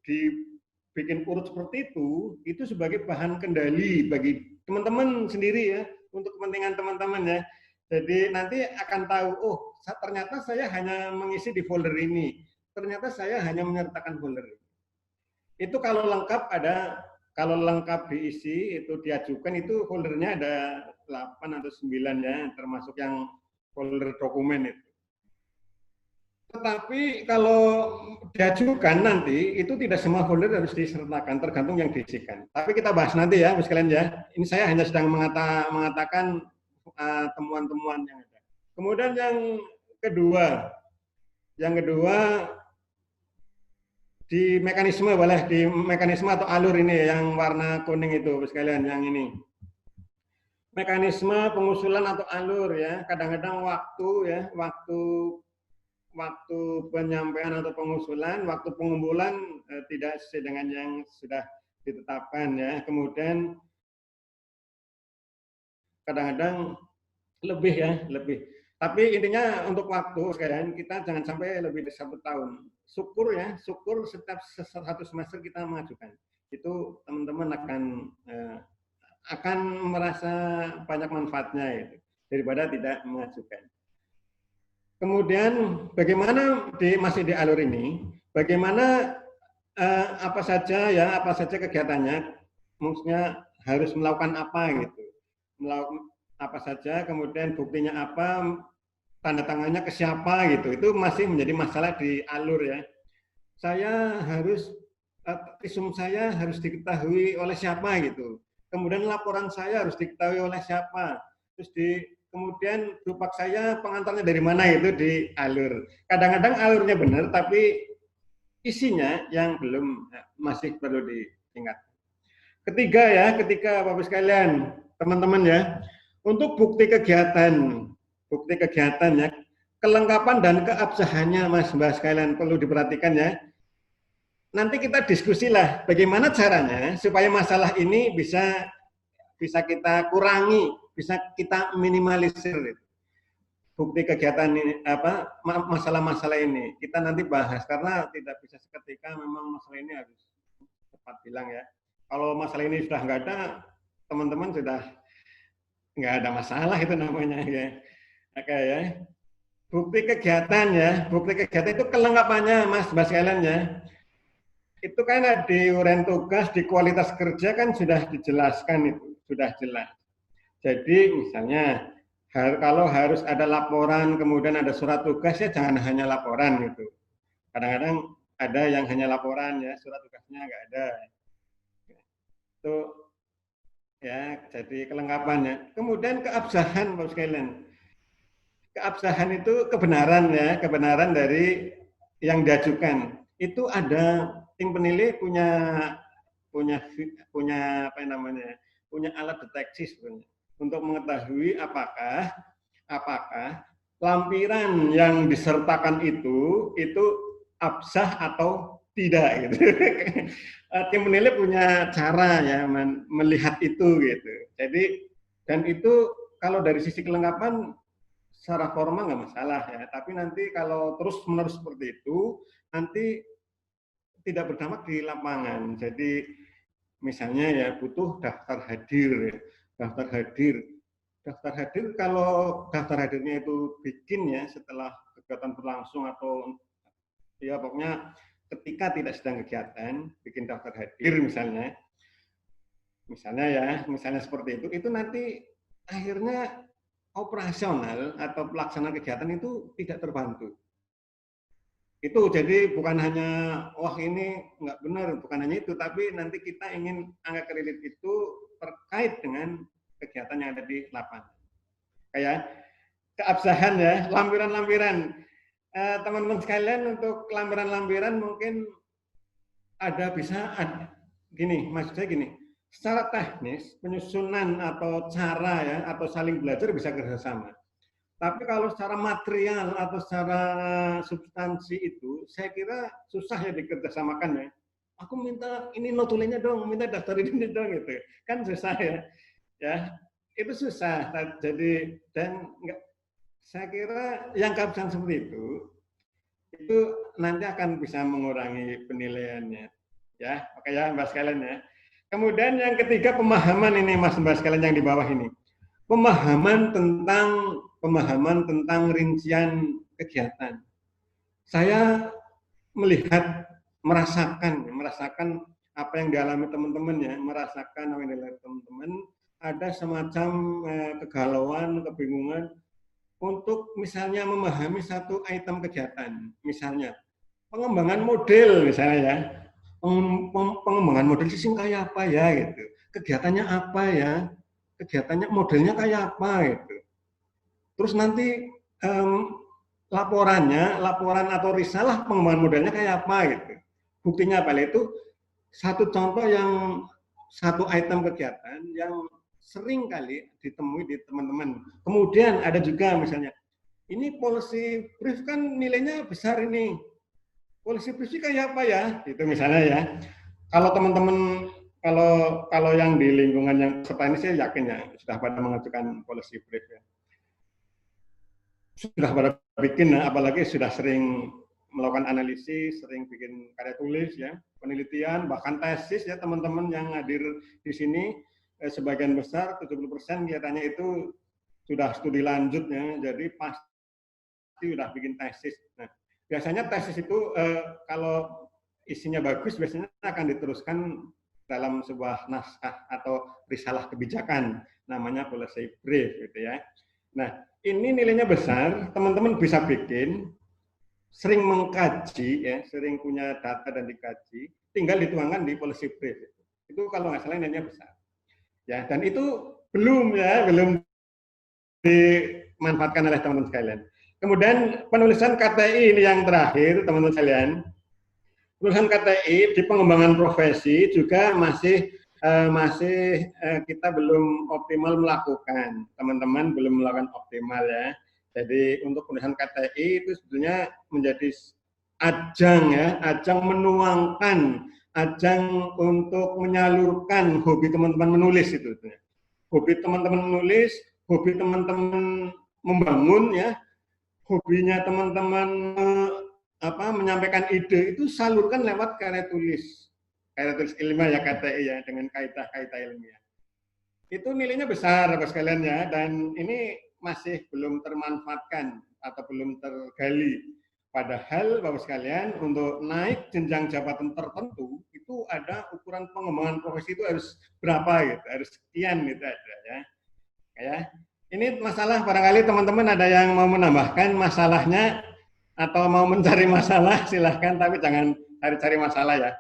dibikin urut seperti itu sebagai bahan kendali bagi teman-teman sendiri ya, untuk kepentingan teman-teman ya. Jadi nanti akan tahu, ternyata saya hanya mengisi di folder ini, ternyata saya hanya menyertakan folder ini. Itu kalau lengkap diisi, itu diajukan, itu foldernya ada 8 atau 9 ya, termasuk yang folder dokumen itu. Tetapi kalau diajukan nanti, itu tidak semua folder harus disertakan, tergantung yang diisikan. Tapi kita bahas nanti ya, sekalian ya. Ini saya hanya sedang mengatakan temuan-temuan yang ada. Kemudian yang kedua di mekanisme atau alur ini yang warna kuning itu sekalian, yang ini. mekanisme pengusulan atau alur ya. Kadang-kadang waktu ya, waktu penyampaian atau pengusulan, waktu pengumpulan tidak sesuai dengan yang sudah ditetapkan ya. Kemudian kadang-kadang lebih ya, lebih. Tapi intinya untuk waktu sekalian kita jangan sampai lebih dari 1 tahun. Syukur ya, syukur setiap 1 semester kita mengajukan. Itu teman-teman akan merasa banyak manfaatnya itu daripada tidak mengajukan. Kemudian bagaimana masih di alur ini, bagaimana apa saja kegiatannya, maksudnya harus melakukan apa gitu, melakukan apa saja, kemudian buktinya apa, tanda tangannya ke siapa gitu, itu masih menjadi masalah di alur ya. Saya harus visum saya harus diketahui oleh siapa gitu. Kemudian laporan saya harus diketahui oleh siapa. Terus kemudian dupak saya pengantarnya dari mana itu di alur. Kadang-kadang alurnya benar, tapi isinya yang belum masih perlu diingat. Ketiga Bapak sekalian, teman-teman ya, untuk bukti kegiatan ya, kelengkapan dan keabsahannya Mas Mbak sekalian perlu diperhatikan ya. Nanti kita diskusilah bagaimana caranya supaya masalah ini bisa kita kurangi, bisa kita minimalisir. Bukti kegiatan ini masalah-masalah ini kita nanti bahas karena tidak bisa seketika, memang masalah ini harus cepat bilang ya. Kalau masalah ini sudah nggak ada, teman-teman sudah nggak ada masalah itu namanya ya. Oke ya. Bukti kegiatan itu kelengkapannya Mas sekalian ya. Itu kan di uraian tugas, di kualitas kerja kan sudah dijelaskan itu, sudah jelas. Jadi misalnya kalau harus ada laporan, kemudian ada surat tugas ya jangan hanya laporan gitu. Kadang-kadang ada yang hanya laporan ya, surat tugasnya nggak ada. Itu ya, jadi kelengkapannya. Kemudian keabsahan Bapak sekalian. Keabsahan itu kebenaran ya, kebenaran dari yang diajukan. Itu ada tim penilai punya alat deteksi sebenarnya untuk mengetahui apakah lampiran yang disertakan itu absah atau tidak gitu. Tim penilai punya cara ya melihat itu gitu. Jadi dan itu kalau dari sisi kelengkapan secara formal nggak masalah ya. Tapi nanti kalau terus-menerus seperti itu nanti tidak berdampak di lapangan. Jadi misalnya ya butuh daftar hadir ya. Daftar hadir kalau daftar hadirnya itu bikin ya setelah kegiatan berlangsung atau ya pokoknya ketika tidak sedang kegiatan bikin daftar hadir misalnya seperti itu nanti akhirnya operasional atau pelaksanaan kegiatan itu tidak terbantu. Itu jadi bukan hanya wah ini nggak benar, bukan hanya itu, tapi nanti kita ingin angka kredit itu terkait dengan kegiatan yang ada di lapangan. Kayak keabsahan ya, lampiran-lampiran. Teman-teman sekalian untuk lampiran-lampiran mungkin gini, maksud saya gini, secara teknis penyusunan atau cara ya atau saling belajar bisa kerjasama. Tapi kalau secara material atau secara substansi itu, saya kira susah ya dikerjasamakan ya. Aku minta ini notulenya dong, minta daftar ini dong gitu. Kan susah ya. Ya, itu susah. Jadi dan saya kira yang keabsahan seperti itu nanti akan bisa mengurangi penilaiannya. Ya, oke ya Mbak sekalian ya. Kemudian yang ketiga pemahaman ini Mas Mbak sekalian yang di bawah ini. Pemahaman tentang rincian kegiatan. Saya merasakan apa yang dialami teman-teman ya, merasakan apa yang dialami teman-teman, ada semacam kegalauan, kebingungan untuk misalnya memahami satu item kegiatan, misalnya pengembangan model misalnya ya, pengembangan model sistem kayak apa ya gitu, kegiatannya apa ya, kegiatannya modelnya kayak apa gitu. Terus nanti laporan atau risalah pengembangan modelnya kayak apa gitu. Buktinya apa? Itu satu contoh yang satu item kegiatan yang sering kali ditemui di teman-teman. Kemudian ada juga misalnya, ini policy brief kan nilainya besar ini. Policy brief kayak apa ya? Itu misalnya ya. Kalau teman-teman, kalau yang di lingkungan yang peserta ini saya yakin ya sudah pada mengajukan policy brief ya. Sudah pada bikin, apalagi sudah sering melakukan analisis, sering bikin karya tulis ya, penelitian, bahkan tesis ya teman-teman yang hadir di sini sebagian besar 70% kelihatannya itu sudah studi lanjut ya, jadi pasti sudah bikin tesis. Nah, biasanya tesis itu kalau isinya bagus biasanya akan diteruskan dalam sebuah naskah atau risalah kebijakan, namanya policy brief gitu ya. Nah, ini nilainya besar, teman-teman bisa bikin, sering mengkaji ya, sering punya data dan dikaji, tinggal dituangkan di policy brief. Itu kalau nggak salah nilainya besar. Ya, dan itu belum dimanfaatkan oleh teman-teman sekalian. Kemudian penulisan KTI ini yang terakhir, teman-teman sekalian. Penulisan KTI di pengembangan profesi juga masih kita belum optimal melakukan. Teman-teman belum melakukan optimal ya. Jadi untuk penulisan KTI itu sebetulnya menjadi ajang ya, ajang menuangkan, ajang untuk menyalurkan hobi teman-teman menulis itu. Hobi teman-teman menulis, hobi teman-teman membangun ya, hobinya teman-teman menyampaikan ide itu salurkan lewat karya tulis ilmiah ya, KTI ya, dengan kaidah-kaidah ilmiah. Itu nilainya besar Bapak sekalian ya, dan ini masih belum termanfaatkan atau belum tergali. Padahal Bapak sekalian untuk naik jenjang jabatan tertentu itu ada ukuran pengembangan profesi itu harus berapa gitu, harus sekian gitu ada ya. Ya. Ini masalah barangkali teman-teman ada yang mau menambahkan masalahnya atau mau mencari masalah silahkan, tapi jangan cari-cari masalah ya.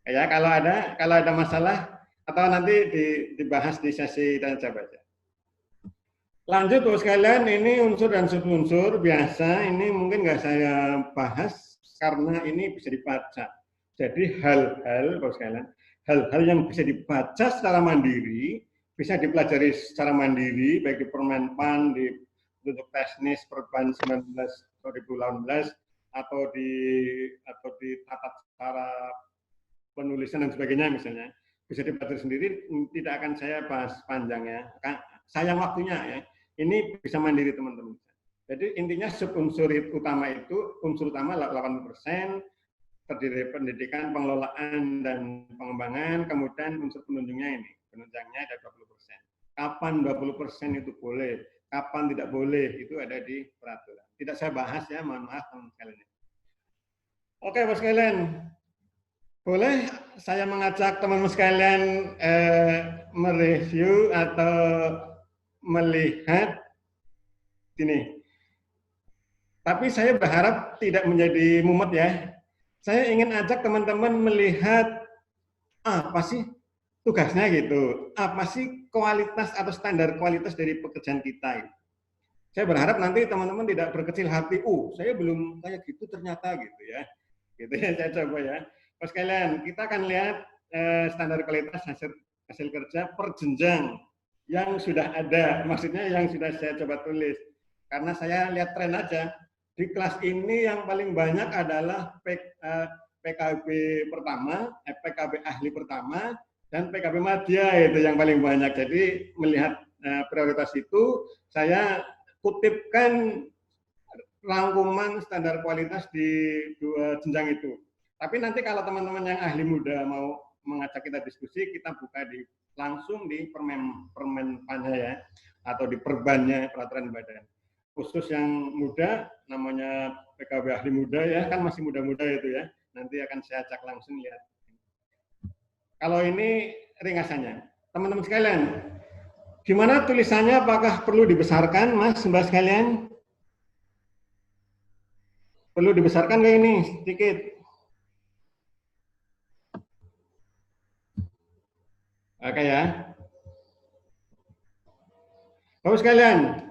Ya kalau ada masalah atau nanti dibahas di sesi tanya jawab aja. Lanjut Bapak sekalian, ini unsur dan subunsur biasa, ini mungkin nggak saya bahas karena ini bisa dibaca. Jadi hal-hal Bapak sekalian, hal-hal yang bisa dibaca secara mandiri, bisa dipelajari secara mandiri, baik di Permenpan, di bentuk teknis Perban 19/2018 atau di tata cara penulisan dan sebagainya misalnya, bisa dipelajari sendiri, tidak akan saya bahas panjang ya, sayang waktunya ya. Ini bisa mandiri teman-teman. Jadi intinya subunsur utama itu, unsur utama 80%, terdiri dari pendidikan, pengelolaan, dan pengembangan, kemudian unsur penunjangnya ini, penunjangnya ada 20%. Kapan 20% itu boleh, kapan tidak boleh, itu ada di peraturan. Tidak saya bahas ya, mohon maaf teman sekalian. Oke Bapak sekalian, boleh saya mengajak teman-teman sekalian mereview atau melihat ini. Tapi saya berharap tidak menjadi mumet ya. Saya ingin ajak teman-teman melihat apa sih tugasnya gitu. Apa sih kualitas atau standar kualitas dari pekerjaan kita. Saya berharap nanti teman-teman tidak berkecil hati. Saya belum kayak gitu ternyata gitu ya. Gitu ya, saya coba ya. Pas kalian, kita akan lihat standar kualitas hasil kerja per jenjang yang sudah ada, maksudnya yang sudah saya coba tulis. Karena saya lihat tren aja, di kelas ini yang paling banyak adalah PKB pertama, PKB ahli pertama, dan PKB madya itu yang paling banyak. Jadi melihat prioritas itu, saya kutipkan rangkuman standar kualitas di dua jenjang itu. Tapi nanti kalau teman-teman yang ahli muda mau mengajak kita diskusi, kita buka langsung di Permenpannya ya, atau di perbannya peraturan badan. Khusus yang muda, namanya PKB ahli muda ya, kan masih muda-muda itu ya. Nanti akan saya ajak langsung lihat. Kalau ini ringasannya, teman-teman sekalian, gimana tulisannya? Apakah perlu dibesarkan, Mas, Mbak sekalian? Perlu dibesarkan kayak ini sedikit. Oke ya. Bapak sekalian,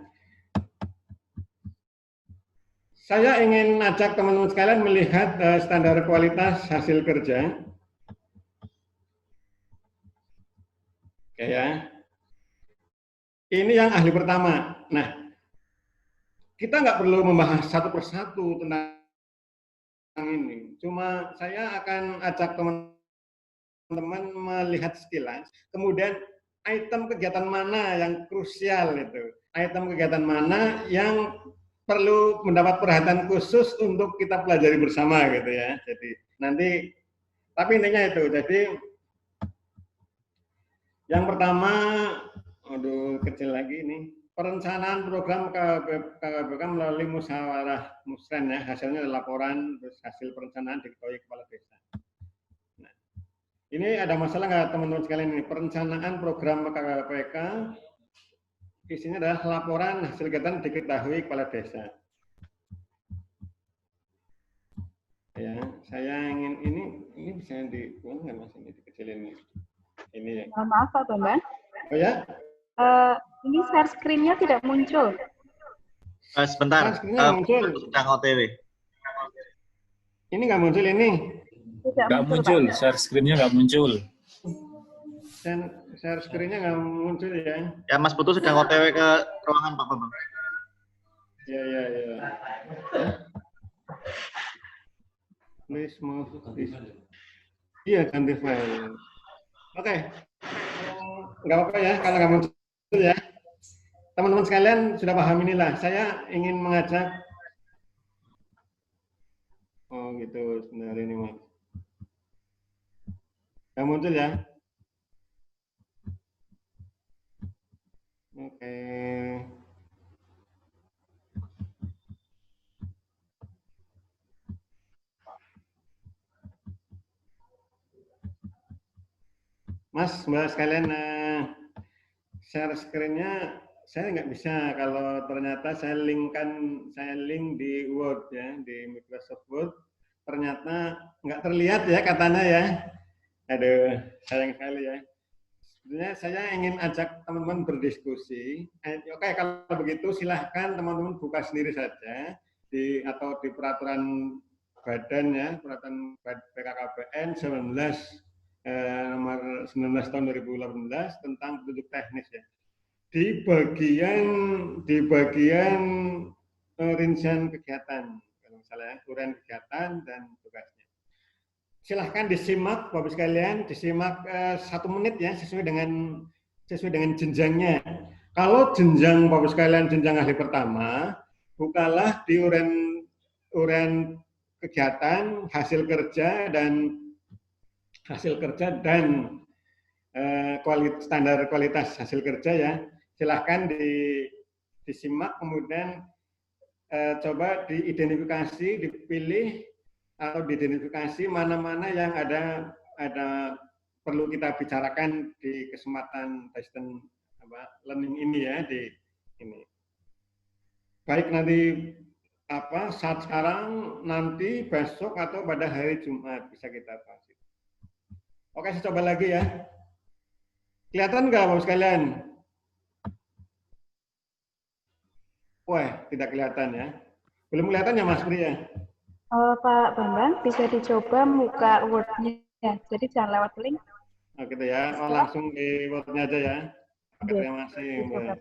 saya ingin ajak teman-teman sekalian melihat standar kualitas hasil kerja. Oke ya. Ini yang ahli pertama. Nah, kita nggak perlu membahas satu persatu tentang ini. Cuma saya akan ajak teman-teman melihat sekilas. Kemudian item kegiatan mana yang krusial itu. Item kegiatan mana yang perlu mendapat perhatian khusus untuk kita pelajari bersama gitu ya. Jadi nanti, tapi intinya itu. Jadi yang pertama, aduh kecil lagi ini, perencanaan program KKBK melalui musyawarah musren ya, hasilnya laporan terus hasil perencanaan diketahui kepala desa. Nah, ini ada masalah nggak teman-teman sekalian ini? Perencanaan program KKBK isinya adalah laporan hasil kegiatan diketahui kepala desa. Ya, saya ingin ini bisa nggak mas ini dikecilin ini ya. Maaf Pak Bambang. Oh ya? Ini share screen-nya tidak muncul. Sebentar, sedang OTW. Ini nggak muncul ini. Tidak muncul, share screen-nya nggak muncul. Share screen-nya nggak muncul ya. Ya Mas Putu sedang OTW ke ruangan Pak Bambang. Ya. Please move this. Iya, ganti file. Oke. Nggak apa-apa ya, kalau nggak muncul ya. Teman-teman sekalian sudah paham inilah. Saya ingin mengajak. Oh gitu, sebenarnya ini Mas. Nggak muncul ya. Oke. Mas, Mbak sekalian, share screen-nya saya nggak bisa kalau ternyata saya link di Word ya, di Microsoft Word. Ternyata nggak terlihat ya katanya ya. Aduh, sayang sekali ya. Sebenarnya saya ingin ajak teman-teman berdiskusi. Oke, kalau begitu silahkan teman-teman buka sendiri saja atau di peraturan badan ya, peraturan BKKBN 19 nomor 19 tahun 2018 tentang petunjuk teknis ya. Di bagian rincian kegiatan, kalau misalnya uraian kegiatan dan tugasnya. Silahkan disimak, Bapak sekalian, disimak 1 menit ya, sesuai dengan jenjangnya. Kalau jenjang Bapak sekalian, jenjang ahli pertama, bukalah di uraian kegiatan, hasil kerja dan standar kualitas hasil kerja ya. Silahkan disimak, kemudian coba diidentifikasi, dipilih atau diidentifikasi mana-mana yang ada perlu kita bicarakan di kesempatan distance learning ini ya, di ini. Baik nanti saat sekarang, nanti besok atau pada hari Jumat bisa kita bahas. Oke, saya coba lagi ya. Kelihatan nggak Bapak sekalian? Wah, tidak kelihatan ya. Belum kelihatan ya Mas Pri ya? Pak Bambang, bisa dicoba buka Word-nya. Jadi jangan lewat link. Oh gitu ya. Oh, langsung di Word-nya aja ya. Terima kasih Mbak.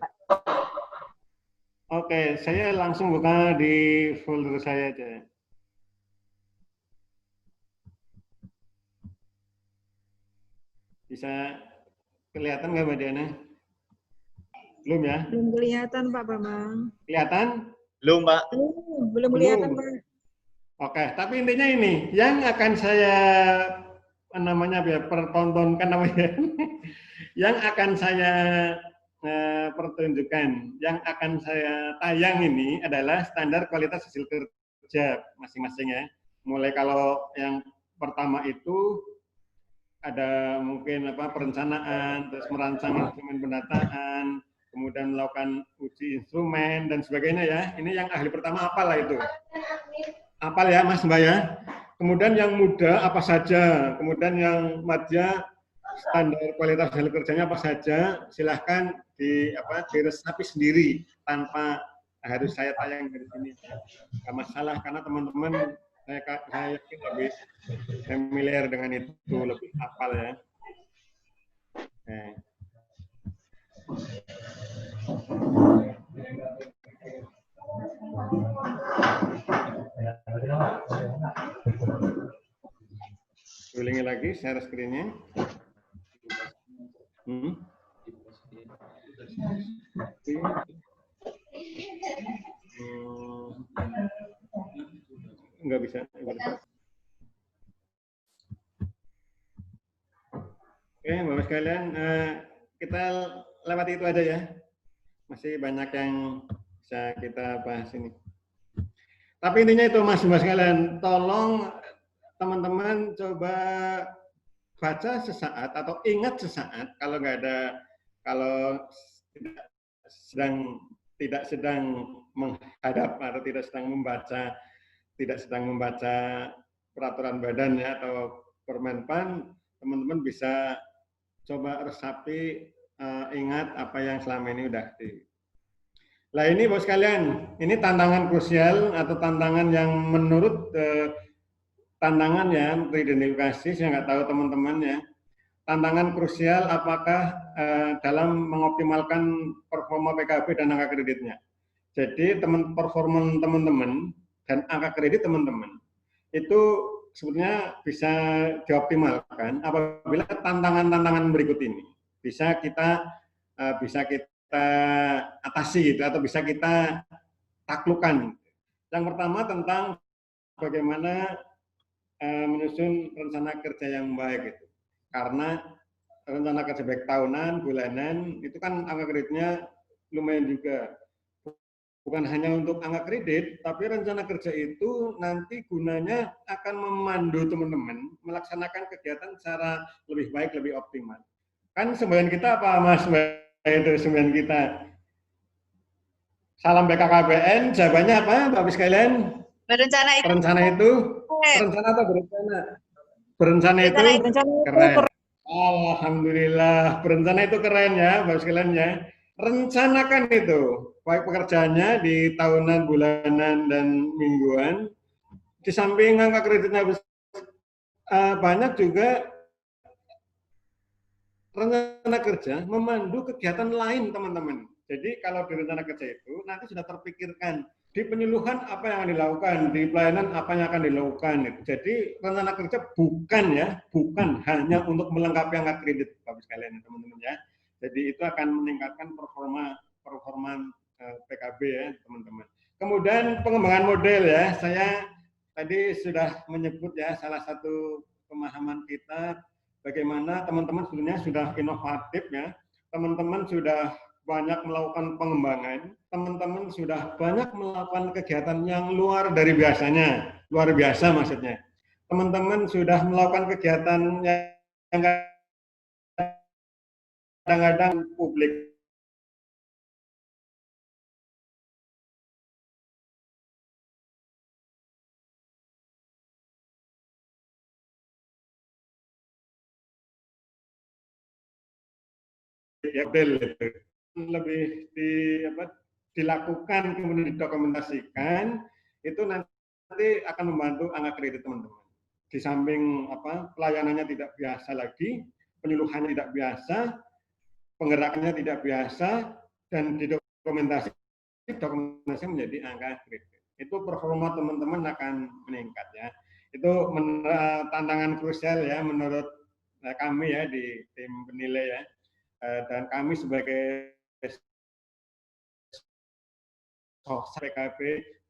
Oke, saya langsung buka di folder saya aja. Bisa kelihatan nggak Mbak Diana? Belum ya? Belum kelihatan Pak Bambang. Kelihatan? Belum Pak. Belum kelihatan Pak. Oke, tapi intinya ini, yang akan saya pertontonkan yang akan saya pertunjukkan, yang akan saya tayang ini adalah standar kualitas hasil kerja masing-masing ya. Mulai kalau yang pertama itu ada mungkin perencanaan, terus merancang instrumen pendataan, kemudian melakukan uji instrumen dan sebagainya ya. Ini yang ahli pertama apalah itu. Apal ya Mas Mbak ya. Kemudian yang muda apa saja, kemudian yang madya standar kualitas hasil kerjanya apa saja, silahkan diresapi sendiri tanpa harus saya tayang dari sini. Nggak masalah karena teman-teman saya yakin lebih familiar dengan itu, lebih hafal ya. Ulangi lagi share screen-nya. Nggak bisa. Oke, Bapak sekalian, kita lewati itu aja ya. Masih banyak yang bisa kita bahas ini. Tapi intinya itu Mas sekalian, tolong teman-teman coba baca sesaat atau ingat sesaat kalau nggak ada, kalau tidak sedang menghadap atau tidak sedang membaca peraturan badan ya atau Permenpan, teman-teman bisa coba resapi, ingat apa yang selama ini udah di. Nah ini Bapak sekalian, ini tantangan krusial atau tantangan yang menurut tantangan ya teridentifikasi, saya nggak tahu teman-teman ya. Tantangan krusial apakah dalam mengoptimalkan performa PKB dan angka kreditnya. Jadi performa teman-teman dan angka kredit teman-teman itu sebetulnya bisa dioptimalkan apabila tantangan-tantangan berikut ini bisa kita atasi gitu atau bisa kita taklukkan. Yang pertama tentang bagaimana menyusun rencana kerja yang baik itu. Karena rencana kerja baik tahunan, bulanan itu kan angka kreditnya lumayan juga. Bukan hanya untuk angka kredit, tapi rencana kerja itu nanti gunanya akan memandu teman-teman melaksanakan kegiatan secara lebih baik, lebih optimal. Kan semboyan kita apa Mas? Itu semboyan kita. Salam BKKBN, jawabannya apa Bapak sekalian? Berencana itu. Berencana itu? Berencana atau berencana? Berencana itu keren. Alhamdulillah, berencana itu keren ya Bapak sekalian ya. Rencanakan itu, baik pekerjaannya di tahunan, bulanan, dan mingguan. Di samping angka kreditnya banyak juga rencana kerja memandu kegiatan lain teman-teman. Jadi kalau di rencana kerja itu nanti sudah terpikirkan di penyuluhan apa yang akan dilakukan, di pelayanan apa yang akan dilakukan. Jadi rencana kerja bukan hanya untuk melengkapi angka kredit Bapak sekalian teman-teman ya. Jadi itu akan meningkatkan performa PKB ya teman-teman. Kemudian pengembangan model ya, saya tadi sudah menyebut ya salah satu pemahaman kita bagaimana teman-teman sebenarnya sudah inovatif ya, teman-teman sudah banyak melakukan pengembangan, teman-teman sudah banyak melakukan kegiatan yang luar dari biasanya, luar biasa maksudnya. Teman-teman sudah melakukan kegiatan yang kadang-kadang publik lebih dilakukan kemudian didokumentasikan itu nanti akan membantu angka kredit teman-teman. Di samping pelayanannya tidak biasa lagi, penyuluhannya tidak biasa, penggerakannya tidak biasa, dan didokumentasi menjadi angka kredit. Itu performa teman-teman akan meningkat ya. Itu tantangan krusial ya menurut kami ya di tim penilai ya. Dan kami sebagai PKB,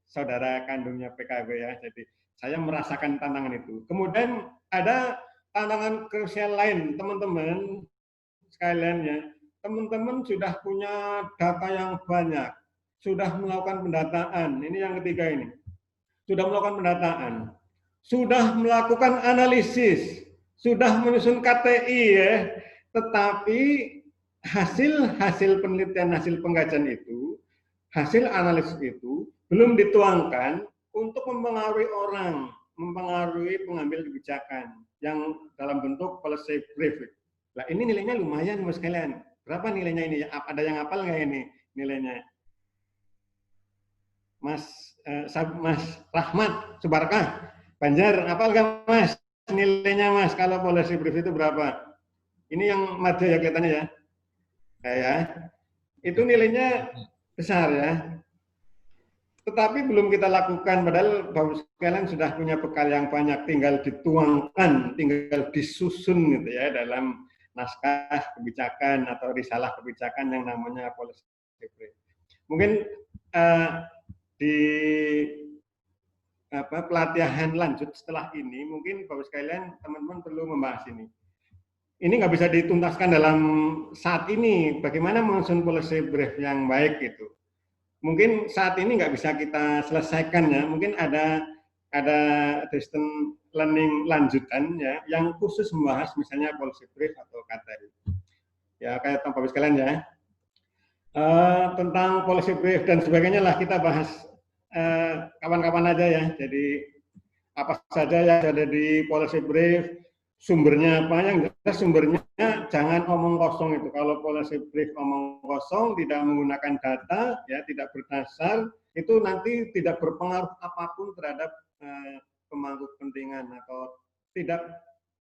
saudara kandungnya PKB ya. Jadi saya merasakan tantangan itu. Kemudian ada tantangan krusial lain teman-teman sekalian ya. Teman-teman sudah punya data yang banyak, sudah melakukan pendataan. Ini yang ketiga ini. Sudah melakukan pendataan, sudah melakukan analisis, sudah menyusun KTI ya. Tetapi hasil penelitian, hasil pengkajian itu, hasil analisis itu belum dituangkan untuk mempengaruhi orang, mempengaruhi pengambil kebijakan yang dalam bentuk policy brief. Nah ini nilainya lumayan Mas sekalian. Berapa nilainya ini? Ada yang hafal nggak ini nilainya? Mas Rahmat Subarkah Banjar, hafal nggak Mas nilainya Mas kalau policy brief itu berapa? Ini yang madya ya kelihatannya ya. ya. Itu nilainya besar ya. Tetapi belum kita lakukan, padahal Bapak sekalian sudah punya bekal yang banyak, tinggal dituangkan, tinggal disusun gitu ya dalam naskah kebijakan atau risalah kebijakan yang namanya policy brief. Mungkin di pelatihan lanjut setelah ini, mungkin Bapak sekalian, teman-teman perlu membahas ini. Ini nggak bisa dituntaskan dalam saat ini, bagaimana menyusun policy brief yang baik gitu. Mungkin saat ini nggak bisa kita selesaikan ya, mungkin ada distance learning lanjutan ya, yang khusus membahas misalnya policy brief atau KTI. Ya kayak Bapak sekalian ya, tentang policy brief dan sebagainya lah kita bahas kapan-kapan aja ya. Jadi apa saja yang ada di policy brief, sumbernya apa, yang jelas sumbernya jangan omong kosong itu. Kalau policy brief omong kosong, tidak menggunakan data, ya tidak berdasar, itu nanti tidak berpengaruh apapun terhadap pemangku kepentingan atau tidak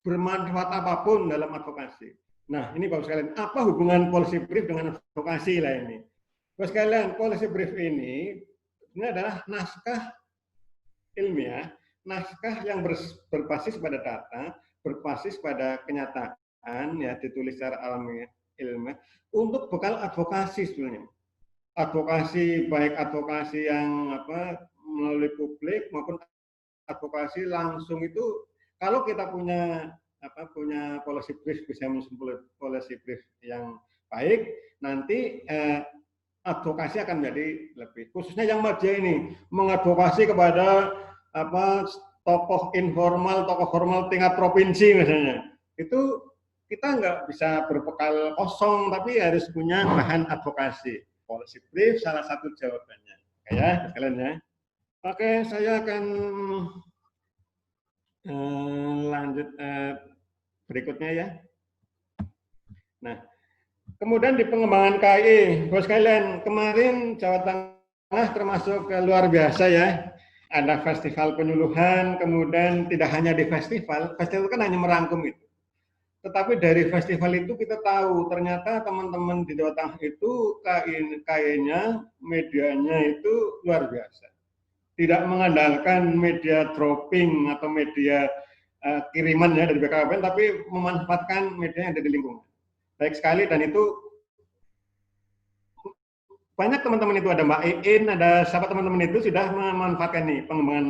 bermanfaat apapun dalam advokasi. Nah, ini Bapak sekalian, apa hubungan policy brief dengan advokasi lah ini? Bapak sekalian, policy brief ini adalah naskah ilmiah, naskah yang berbasis pada data, berbasis pada kenyataan, ya ditulis secara ilmiah untuk bekal advokasi sebenarnya. Advokasi baik advokasi yang melalui publik maupun advokasi langsung itu, kalau kita punya policy brief, bisa menyusun policy brief yang baik, nanti advokasi akan menjadi lebih, khususnya yang media ini mengadvokasi kepada tokoh informal, tokoh formal tingkat provinsi misalnya, itu kita nggak bisa berbekal kosong, tapi harus punya bahan advokasi. Policy brief salah satu jawabannya, ya sekalian ya. Oke, saya akan lanjut berikutnya ya. Nah, kemudian di pengembangan KIE, Bapak sekalian, kemarin Jawa Tengah termasuk luar biasa ya. Ada festival penyuluhan, kemudian tidak hanya di festival kan hanya merangkum itu. Tetapi dari festival itu kita tahu ternyata teman-teman di Jawa Tengah itu KIE-nya, medianya itu luar biasa. Tidak mengandalkan media dropping atau media kiriman ya dari BKKBN, tapi memanfaatkan media yang ada di lingkungan. Baik sekali, dan itu banyak teman-teman itu, ada Mbak Iin, ada siapa teman-teman itu sudah memanfaatkan nih pengembangan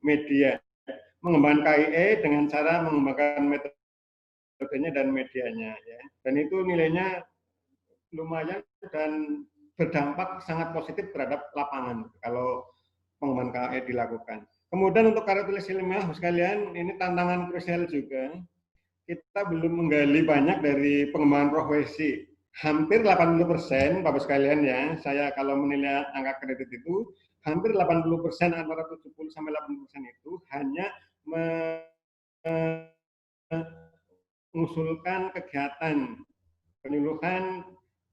media, mengembangkan KIE dengan cara mengembangkan metodenya dan medianya ya. Dan itu nilainya lumayan dan berdampak sangat positif terhadap lapangan kalau pengembangan KIE dilakukan. Kemudian untuk karya tulis ilmiah sekalian, ini tantangan krusial juga. Kita belum menggali banyak dari pengembangan profesi. Hampir 80% Bapak sekalian ya, saya kalau menilai angka kredit itu, hampir 80% antara 70-80% itu hanya mengusulkan kegiatan penyuluhan,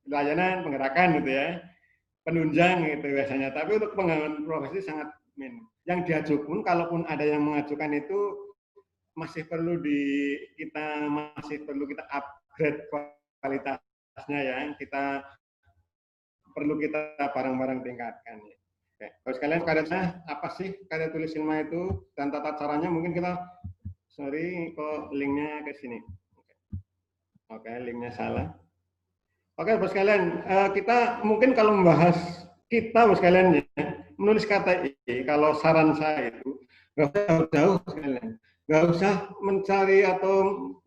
pelayanan, penggerakan gitu ya, penunjang gitu biasanya. Tapi untuk pengembangan profesi sangat minim. Yang diajukan, kalaupun ada yang mengajukan itu masih perlu kita upgrade kualitasnya ya, kita perlu kita bareng-bareng tingkatkan. Oke, kalau sekalian karyanya apa sih karya tulis ilmiah itu dan tata caranya, mungkin kita kok linknya ke sini. Oke, linknya salah. Oke, Bapak sekalian, kita mungkin kalau membahas kita Bapak sekalian ya, menulis KTI, kalau saran saya itu nggak usah jauh-jauh sekalian. Nggak usah mencari atau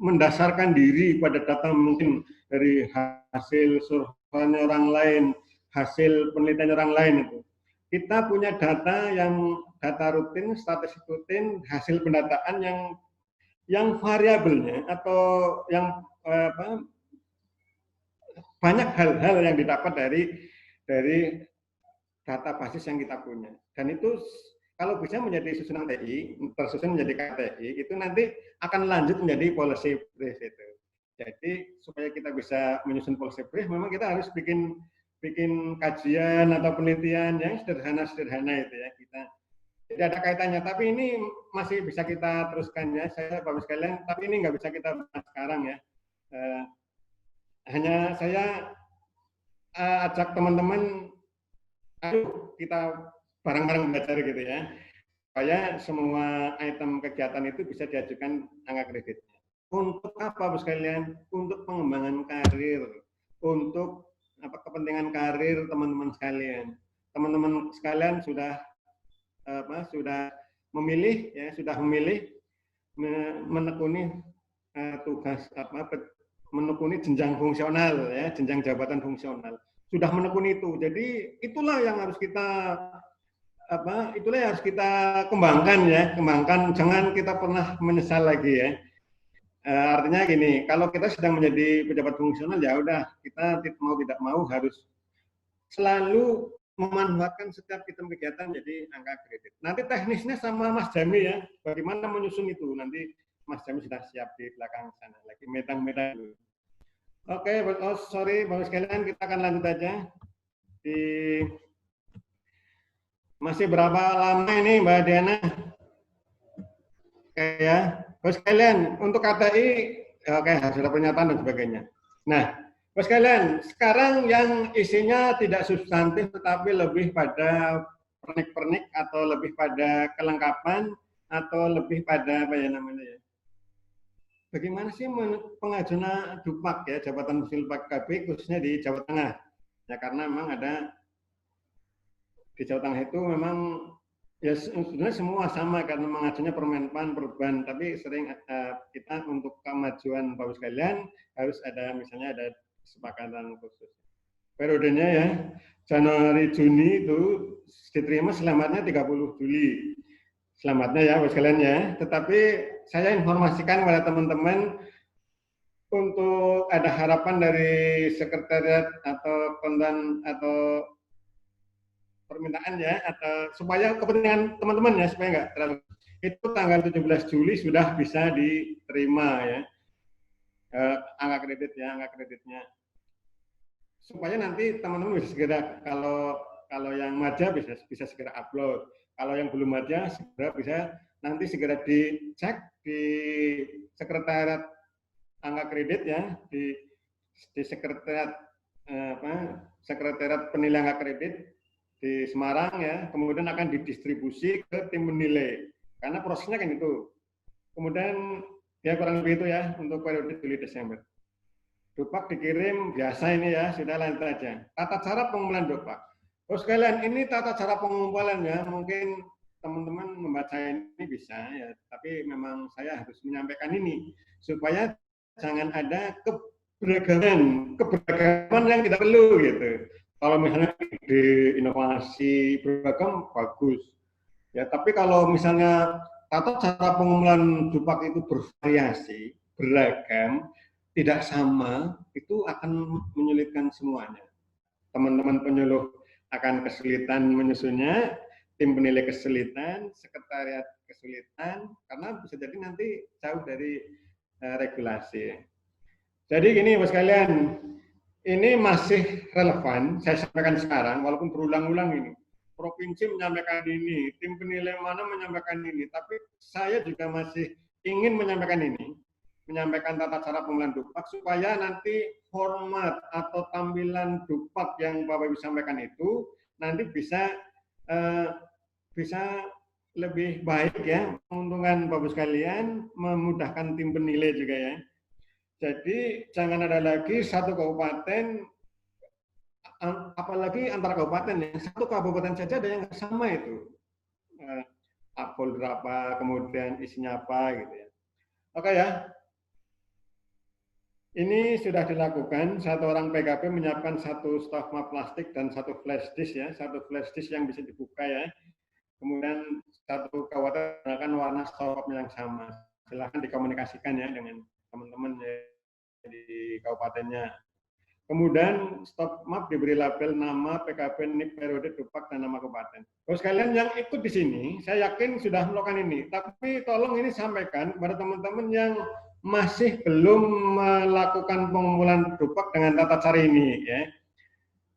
mendasarkan diri pada data mungkin dari hasil survei orang lain, hasil penelitian orang lain itu. Kita punya data rutin, statistik rutin, hasil pendataan yang variabelnya atau yang banyak hal-hal yang didapat dari data basis yang kita punya. Dan itu kalau bisa menjadi susunan TI, tersusun menjadi KTI, itu nanti akan lanjut menjadi policy brief itu. Jadi supaya kita bisa menyusun policy brief, memang kita harus bikin kajian atau penelitian yang sederhana-sederhana itu ya. Jadi ada kaitannya, tapi ini masih bisa kita teruskan ya, Bapak sekalian, tapi ini nggak bisa kita bahas sekarang ya. Hanya saya ajak teman-teman, ayo kita bareng-bareng belajar gitu ya, supaya semua item kegiatan itu bisa diajukan angka kreditnya. Untuk apa, Bu sekalian? Untuk pengembangan karir, untuk kepentingan karir teman-teman sekalian. Teman-teman sekalian sudah memilih ya, sudah memilih menekuni tugas menekuni jenjang fungsional ya, jenjang jabatan fungsional. Sudah menekuni itu. Jadi itulah yang harus kita itulah yang harus kita kembangkan ya, kembangkan, jangan kita pernah menyesal lagi ya. Artinya gini, kalau kita sedang menjadi pejabat fungsional ya udah, kita mau tidak mau harus selalu memanfaatkan setiap item kegiatan jadi angka kredit. Nanti teknisnya sama Mas Jami ya, bagaimana menyusun itu, nanti Mas Jami sudah siap di belakang sana, lagi metang-metang dulu. Oke, sorry Bapak sekalian, kita akan lanjut aja. Masih berapa lama ini Mbak Diana? Oke ya, Bapak sekalian, untuk KTI, oke, hasil pernyataan dan sebagainya. Nah, Bapak sekalian, sekarang yang isinya tidak substantif, tetapi lebih pada pernik-pernik atau lebih pada kelengkapan atau lebih pada apa ya namanya ya? Bagaimana sih pengajuan DUPAK ya, jabatan fungsi PKB khususnya di Jawa Tengah? Ya karena memang ada di Jawa Tengah itu memang ya sebenarnya semua sama karena mengajunya Permenpan, Perban, tapi sering kita untuk kemajuan Bapak sekalian harus ada misalnya ada kesepakatan khusus. Periodenya ya Januari Juni itu diterima selamatnya 30 Juli. Selamatnya ya Bapak sekalian ya. Tetapi saya informasikan kepada teman-teman untuk ada harapan dari sekretariat atau konten atau permintaan ya, atau supaya kepentingan teman-teman ya, supaya nggak terlalu, itu tanggal 17 Juli sudah bisa diterima ya angka kredit ya, angka kreditnya, supaya nanti teman-teman bisa segera, kalau yang maja bisa segera upload, kalau yang belum maja segera bisa nanti segera dicek di sekretariat angka kredit ya, di sekretariat sekretariat penilai angka kredit di Semarang ya, kemudian akan didistribusi ke tim menilai, karena prosesnya kan itu. Kemudian ya kurang lebih itu ya untuk periode Juli Desember. DUPAK dikirim biasa ini ya, sudah lanjut aja. Tata cara pengumpulan DUPAK. Terus sekalian, ini tata cara pengumpulannya mungkin teman-teman membaca ini bisa ya, tapi memang saya harus menyampaikan ini supaya jangan ada keberagaman yang tidak perlu gitu. Kalau misalnya di inovasi beragam bagus ya, tapi kalau misalnya tata cara pengumpulan DUPAK itu bervariasi, beragam, tidak sama, itu akan menyulitkan semuanya. Teman-teman penyuluh akan kesulitan menyusunnya, tim penilai kesulitan, sekretariat kesulitan, karena bisa jadi nanti jauh dari regulasi. Jadi gini Mas kalian, ini masih relevan, saya sampaikan sekarang, walaupun berulang-ulang ini. Provinsi menyampaikan ini, tim penilai mana menyampaikan ini, tapi saya juga masih ingin menyampaikan ini, menyampaikan tata cara pengumpulan DUPAK, supaya nanti format atau tampilan DUPAK yang Bapak Ibu sampaikan itu, nanti bisa lebih baik ya, menguntungkan Bapak Ibu sekalian, memudahkan tim penilai juga ya. Jadi jangan ada lagi satu kabupaten, apalagi antara kabupaten ya, satu kabupaten saja ada yang sama itu. Folder apa, kemudian isinya apa gitu ya. Oke ya. Ini sudah dilakukan, satu orang PKP menyiapkan satu stok map plastik dan satu flash disk ya, satu flash disk yang bisa dibuka ya. Kemudian satu kabupaten menggunakan warna stok yang sama. Silahkan dikomunikasikan ya dengan teman-teman di kabupatennya. Kemudian stop map diberi label nama PKP, NIP, periode, DUPAK, dan nama kabupaten. Terus kalian yang ikut di sini, saya yakin sudah melakukan ini. Tapi tolong ini sampaikan kepada teman-teman yang masih belum melakukan pengumpulan DUPAK dengan tata cara ini ya.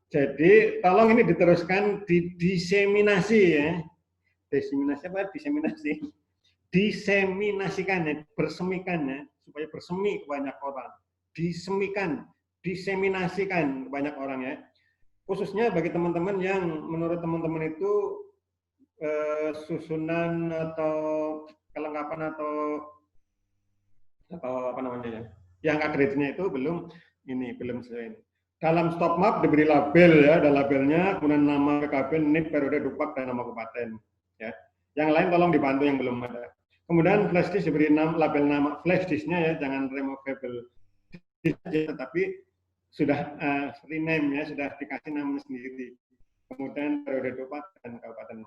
Jadi tolong ini diteruskan, didiseminasi ya. Diseminasi apa? Diseminasi. Diseminasikan ya, bersemikan ya, supaya bersemi ke banyak orang. Disemikan, diseminasikan ke banyak orang ya. khususnya bagi teman-teman yang menurut teman-teman itu susunan atau kelengkapan atau apa namanya ya, yang kreditnya itu belum sesuai. Dalam stop map diberi label ya, ada labelnya, kemudian nama PKB, NIP, periode Dupak, dan nama kabupaten. Ya. Yang lain tolong dibantu yang belum ada. Kemudian flash disk diberi label nama flash disknya ya, jangan removable disk, tetapi sudah rename ya, sudah dikasih nama sendiri. Kemudian periode Dupak dan kabupaten.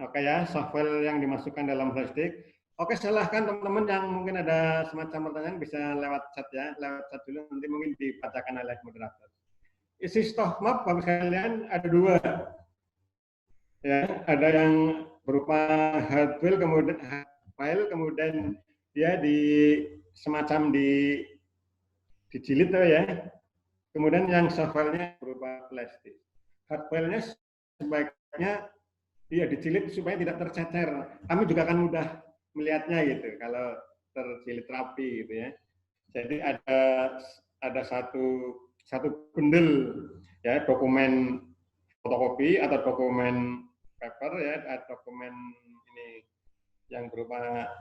Oke ya, software yang dimasukkan dalam flash disk. Oke, silahkan teman-teman yang mungkin ada semacam pertanyaan bisa lewat chat ya, lewat chat dulu, nanti mungkin dibacakan oleh moderator. Isi stop map bagi kalian ada dua, ya, ada yang berupa hard file, kemudian dia semacam dijilid ya, kemudian yang soft file-nya berupa flash disk. Hard file-nya sebaiknya dijilid supaya tidak tercecer. Kami juga akan mudah melihatnya gitu kalau terjilid rapi gitu ya. Jadi ada satu bundel ya, dokumen fotokopi atau dokumen paper ya, atau dokumen ini yang berupa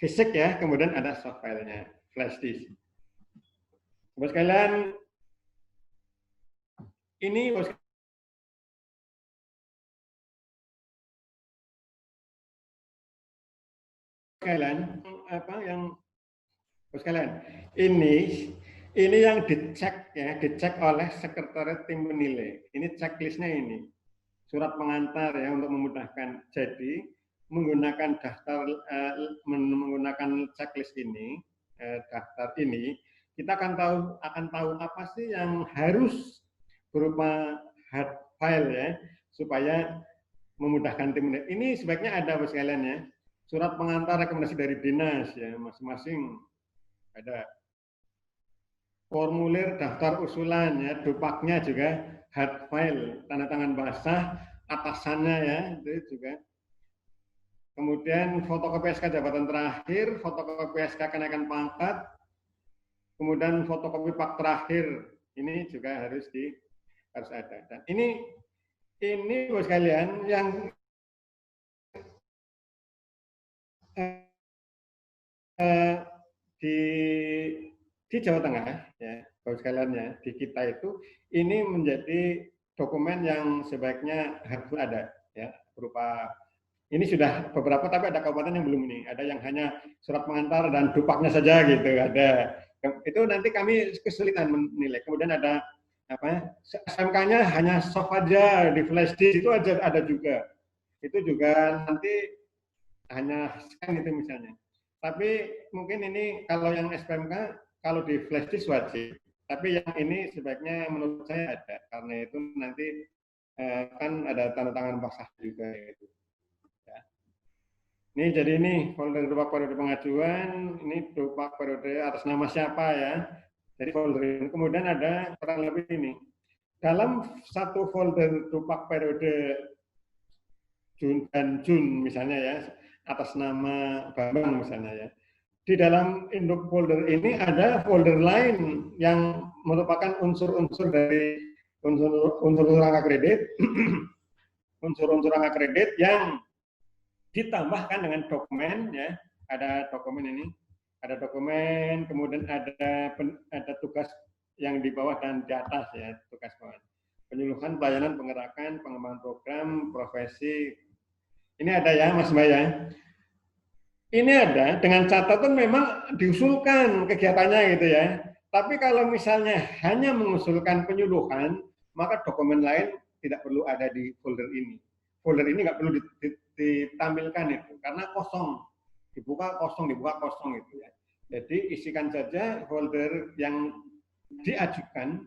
fisik ya, kemudian ada soft file-nya, flash disk. Bos kalian ini kalian ini yang dicek ya, dicek oleh sekretariat tim penilai. Ini checklistnya ini, surat pengantar ya untuk memudahkan. Jadi menggunakan menggunakan checklist ini, daftar ini, kita akan tahu apa sih yang harus berupa hard file ya, supaya memudahkan tim penilai. Ini sebaiknya ada bos kalian ya. Surat pengantar rekomendasi dari dinas ya, masing-masing ada. Formulir daftar usulan ya, dupaknya juga hard file, tanda tangan basah, atasannya ya, itu juga. Kemudian fotokopi SK jabatan terakhir, fotokopi SK kenaikan pangkat, kemudian fotokopi pak terakhir, ini juga harus ada. Dan ini bos kalian yang di Jawa Tengah ya, bos kalian ya, di kita itu ini menjadi dokumen yang sebaiknya harus ada ya, berupa ini sudah beberapa, tapi ada kabupaten yang belum ini, ada yang hanya surat pengantar dan dupaknya saja gitu, ada. Itu nanti kami kesulitan menilai. Kemudian ada SMK-nya hanya soft aja di flash disk, itu ada juga. Itu juga nanti hanya scan itu misalnya. Tapi mungkin ini kalau yang SPMK, kalau di flash disk wajib. Tapi yang ini sebaiknya menurut saya ada, karena itu nanti kan ada tanda tangan basah juga. Gitu. Ya. Ini jadi ini folder dupak periode pengajuan, ini dupak periode atas nama siapa ya. Jadi folder ini. Kemudian ada kurang lebih ini. Dalam satu folder dupak periode Jun dan Jun misalnya ya, atas nama Bambang misalnya ya. Di dalam induk folder ini ada folder lain yang merupakan unsur-unsur dari unsur-unsur angka kredit, unsur-unsur angka kredit yang ditambahkan dengan dokumen ya. Ada dokumen ini, ada dokumen, kemudian ada tugas yang di bawah dan di atas ya, tugas bawah. Penyuluhan, pelayanan, pengerakan, pengembangan program, profesi. Ini ada ya, Mas Mbak ya. Ini ada dengan catatan memang diusulkan kegiatannya gitu ya. Tapi kalau misalnya hanya mengusulkan penyuluhan, maka dokumen lain tidak perlu ada di folder ini. Folder ini nggak perlu ditampilkan itu, karena kosong. Dibuka kosong itu ya. Jadi isikan saja folder yang diajukan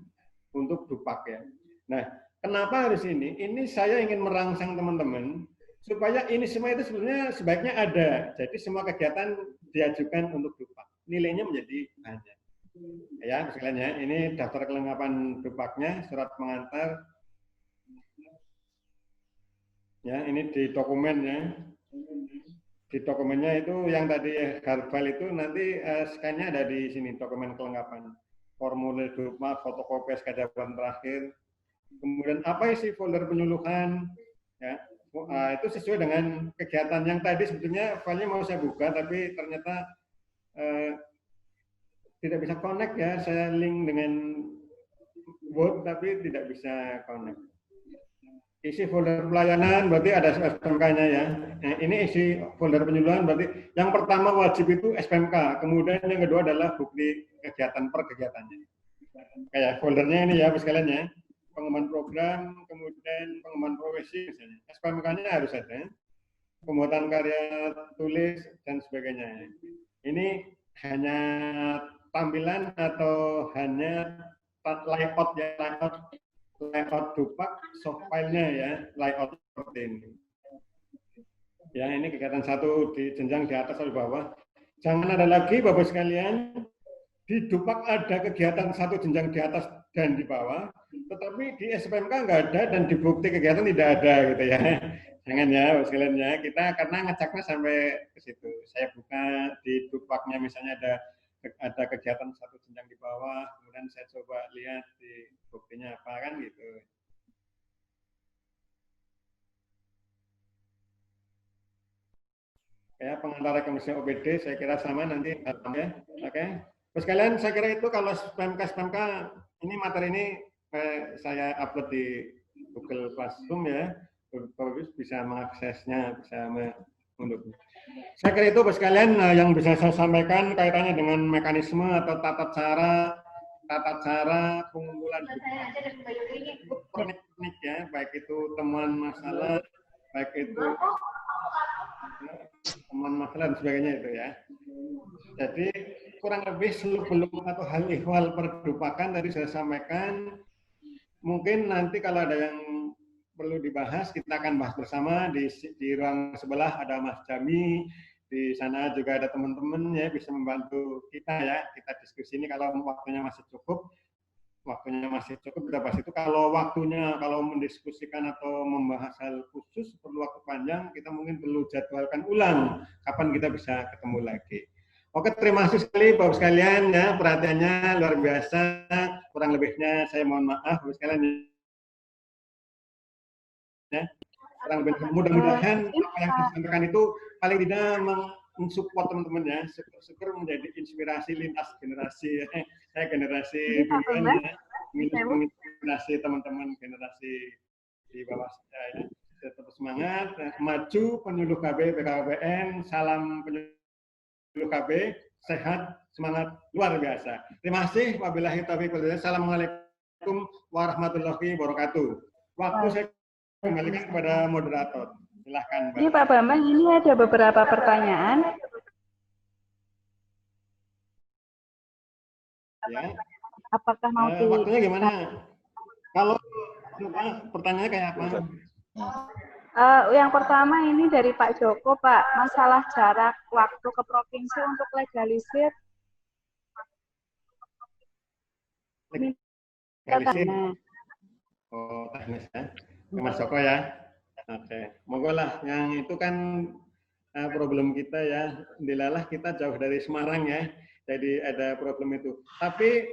untuk dupak ya. Nah, kenapa harus ini? Ini saya ingin merangsang teman-teman supaya ini semua itu sebenarnya sebaiknya ada. Jadi semua kegiatan diajukan untuk dupak. Nilainya menjadi banyak. Ya, sekalian ya. Ini daftar kelengkapan dupaknya, surat pengantar. Ya, ini di dokumennya. Di dokumennya itu yang tadi hard file itu nanti scan-nya ada di sini, dokumen kelengkapan. formulir DUPMA, fotokopi SK Jawaban terakhir. Kemudian apa isi folder penyuluhan, ya. Itu sesuai dengan kegiatan yang tadi sebetulnya filenya mau saya buka, tapi ternyata tidak bisa connect ya. Saya link dengan Word, tapi tidak bisa connect. Isi folder pelayanan berarti ada SPMK-nya ya. Nah, ini isi folder penyuluhan berarti yang pertama wajib itu SPMK, kemudian yang kedua adalah bukti kegiatan per kegiatannya. Kayak foldernya ini ya, sekalian ya. Pengembangan program, kemudian pengembangan profesi misalnya. SPMK-nya harus ada. Pembuatan karya tulis dan sebagainya. Ini hanya tampilan atau hanya layout ya, layout DUPAK soft file-nya ya, layout seperti ini. Ya, ini kegiatan 1 di jenjang di atas atau di bawah. Jangan ada lagi Bapak sekalian, di DUPAK ada kegiatan 1 jenjang di atas dan di bawah, tetapi di SPMK nggak ada dan di bukti kegiatan tidak ada gitu ya. Jangan ya Bapak sekalian ya, kita karena ngeceknya sampai ke situ. Saya buka di DUPAK-nya misalnya ada kegiatan 1 jenjang di bawah, kemudian saya coba lihat di buktinya apa kan gitu. Ya, pengantar rekomendasi OPD saya kira sama nanti ya. Oke. Terus kalian saya kira itu kalau SPMK ini materi ini saya upload di Google Classroom ya. Bapak bisa mengaksesnya, bisa mengunduhnya. Saya kira itu Bapak sekalian yang bisa saya sampaikan kaitannya dengan mekanisme atau tata cara pengumpulan teknik ya, baik itu temuan masalah, baik itu temuan masalah dan sebagainya itu ya. Jadi kurang lebih seluk-beluk atau hal ihwal perdupakan tadi saya sampaikan. Mungkin nanti kalau ada yang perlu dibahas kita akan bahas bersama di ruang sebelah ada Mas Jami, di sana juga ada teman-teman ya bisa membantu kita ya, kita diskusi ini kalau waktunya masih cukup kita bahas itu. Kalau waktunya kalau mendiskusikan atau membahas hal khusus perlu waktu panjang, kita mungkin perlu jadwalkan ulang kapan kita bisa ketemu lagi. Oke, terima kasih sekali Bapak sekalian ya, perhatiannya luar biasa. Kurang lebihnya saya mohon maaf Bapak sekalian ya. Mudah-mudahan apa yang disampaikan itu paling tidak mensupport teman-teman ya, syukur menjadi inspirasi lintas generasi. Saya generasi duluan ya, menginspirasi teman-teman generasi di bawah saya ya. Tetap semangat, maju penyuluh KB BKKBN, salam penyuluh KB, sehat, semangat luar biasa. Terima kasih. Wabillahi taufiq wal hidayah. Assalamualaikum warahmatullahi wabarakatuh. Waktu saya kembalikan kepada moderator. Silahkan. Ini Pak Bambang, ini ada beberapa pertanyaan. Ya. Apakah mau waktunya gimana? Kalau pertanyaannya kayak apa? Yang pertama ini dari Pak Joko, Pak. Masalah jarak waktu ke provinsi untuk legalisir. Oh, teknis ya. Mas Joko ya. Oke. Monggo lah. Yang itu kan problem kita ya. Dilalah kita jauh dari Semarang ya. Jadi ada problem itu. Tapi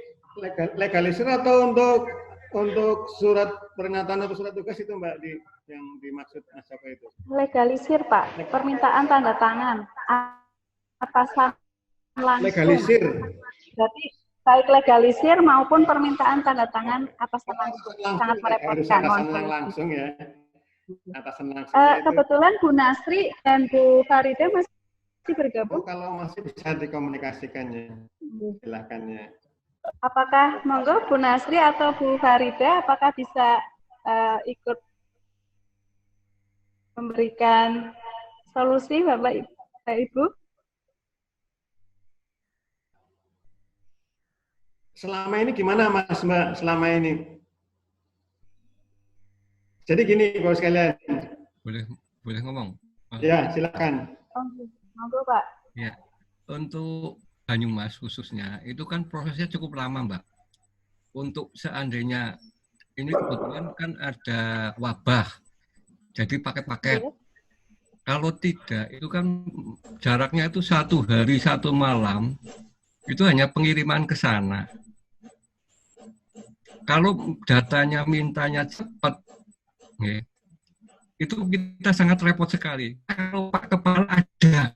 legalisir atau untuk surat pernyataan atau surat tugas itu Mbak yang dimaksud Mas Joko itu? Legalisir Pak. Permintaan tanda tangan. Atasan langsung. Legalisir. Berarti baik legalisir maupun permintaan tanda tangan atasan langsung. Sangat merepotkan. Atasan langsung ya. Atasan langsung. Kebetulan Bu Nasri dan Bu Farida masih bergabung. Kalau masih bisa dikomunikasikannya, silakan ya. Apakah monggo Bu Nasri atau Bu Farida apakah bisa ikut memberikan solusi Bapak Ibu? Selama ini gimana Mas Mbak? Selama ini? Jadi gini Bapak sekalian. Boleh ngomong? Ya, silakan. Monggo Pak. Ya, untuk Banyumas khususnya itu kan prosesnya cukup lama Mbak. Untuk seandainya ini kebetulan kan ada wabah, jadi paket-paket. Kalau tidak itu kan jaraknya itu 1 hari 1 malam, itu hanya pengiriman ke sana. Kalau datanya mintanya cepat, ya, itu kita sangat repot sekali. Kalau Pak Kepala ada,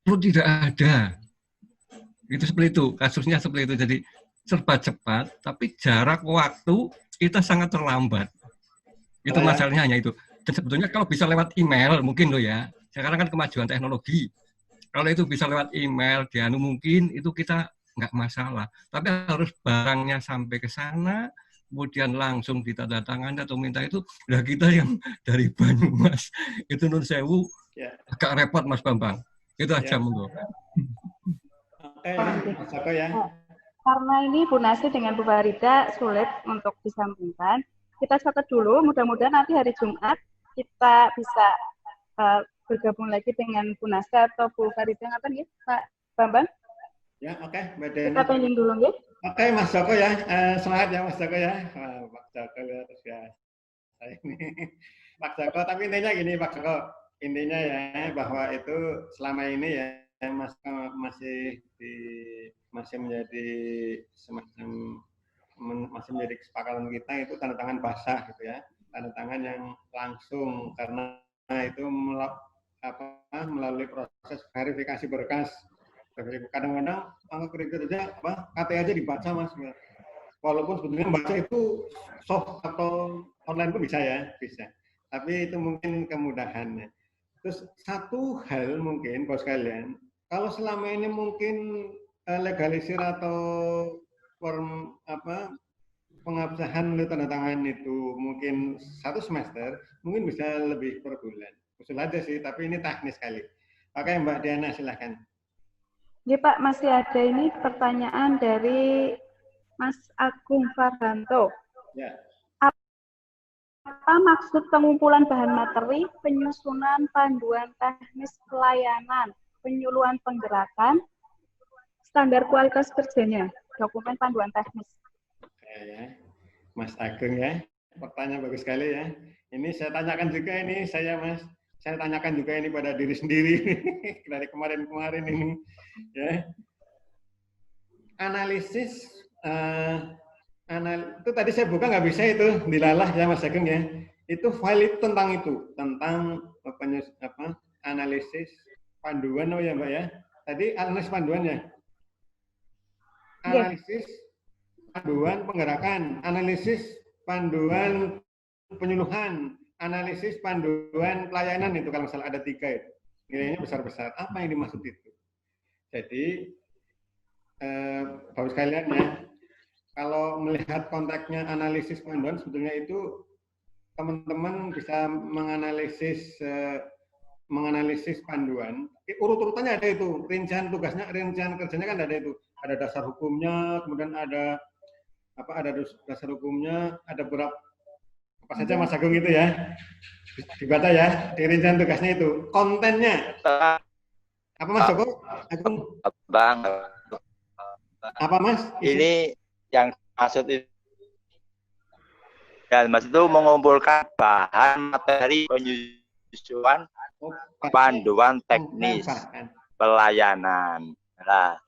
kalau tidak ada, itu seperti itu, kasusnya seperti itu. Jadi serba cepat, tapi jarak waktu kita sangat terlambat. Itu masalahnya hanya itu. Dan sebetulnya kalau bisa lewat email, mungkin loh ya. Sekarang kan kemajuan teknologi. Kalau itu bisa lewat email, mungkin itu kita nggak masalah. Tapi harus barangnya sampai ke sana, kemudian langsung ditandatangani atau minta itu, nah kita yang dari Banyumas itu Nun Sewu agak repot Mas Bambang. Itu aja monggo. Oke, Mas Joko ya. Karena ini Bu Nasi dengan Bu Farida sulit untuk disambungkan, kita catat dulu. Mudah-mudahan nanti hari Jumat kita bisa bergabung lagi dengan Bu Nasi atau Bu Farida, ngapain ya Pak Bambang? Ya, oke, Mbak Dena. Kita pending dulu ya. Oke, Mas Joko ya. Semangat ya Mas Joko ya. Pak Joko ya, terus ya. Saya ini Pak Joko, tapi intinya gini Pak Joko. Intinya ya bahwa itu selama ini ya masih menjadi semacam masih menjadi kesepakatan kita itu tanda tangan basah gitu ya. Tanda tangan yang langsung karena itu melalui proses verifikasi berkas. Kadang-kadang angka kredit aja KT aja dibaca Mas. Walaupun sebetulnya membaca itu soft atau online pun bisa ya, bisa. Tapi itu mungkin kemudahannya. Terus satu hal mungkin Bos kalian, kalau selama ini mungkin legalisir atau form pengabsahan tanda tangan itu mungkin 1 semester, mungkin bisa lebih per bulan. Usul aja sih, tapi ini teknis sekali. Oke Mbak Diana silahkan. Ya Pak, masih ada ini pertanyaan dari Mas Agung Farhanto. Ya. Apa maksud pengumpulan bahan materi, penyusunan panduan teknis pelayanan, penyuluhan penggerakan, standar kualitas kerjanya, dokumen panduan teknis? Ya, Mas Agung ya, pertanyaan bagus sekali ya. Ini saya tanyakan juga ini, saya tanyakan juga ini pada diri sendiri dari kemarin-kemarin ini. Ya. Analisis itu tadi saya buka nggak bisa itu dilalah ya Mas Agung ya. Itu valid tentang itu, tentang analisis panduan ya Mbak ya. Tadi analisis panduannya. Analisis panduan penggerakan, analisis panduan penyuluhan, analisis panduan pelayanan itu kalau misalnya ada 3 itu. Nilainya besar-besar. Apa yang dimaksud itu? Jadi Bapak sekalian ya, kalau melihat konteksnya analisis panduan sebetulnya itu teman-teman bisa menganalisis panduan. Urut-urutannya ada itu, rincian tugasnya, rincian kerjanya kan ada itu. Ada dasar hukumnya, kemudian ada dasar hukumnya, ada berapa apa saja Mas Agung itu ya. Dibaca ya, di rincian tugasnya itu. Kontennya. Apa Mas Joko? Agung. Bang. Apa Mas? Ini yang maksud itu. Dan maksud itu mengumpulkan bahan materi penyusunan panduan teknis pelayanan. Nah,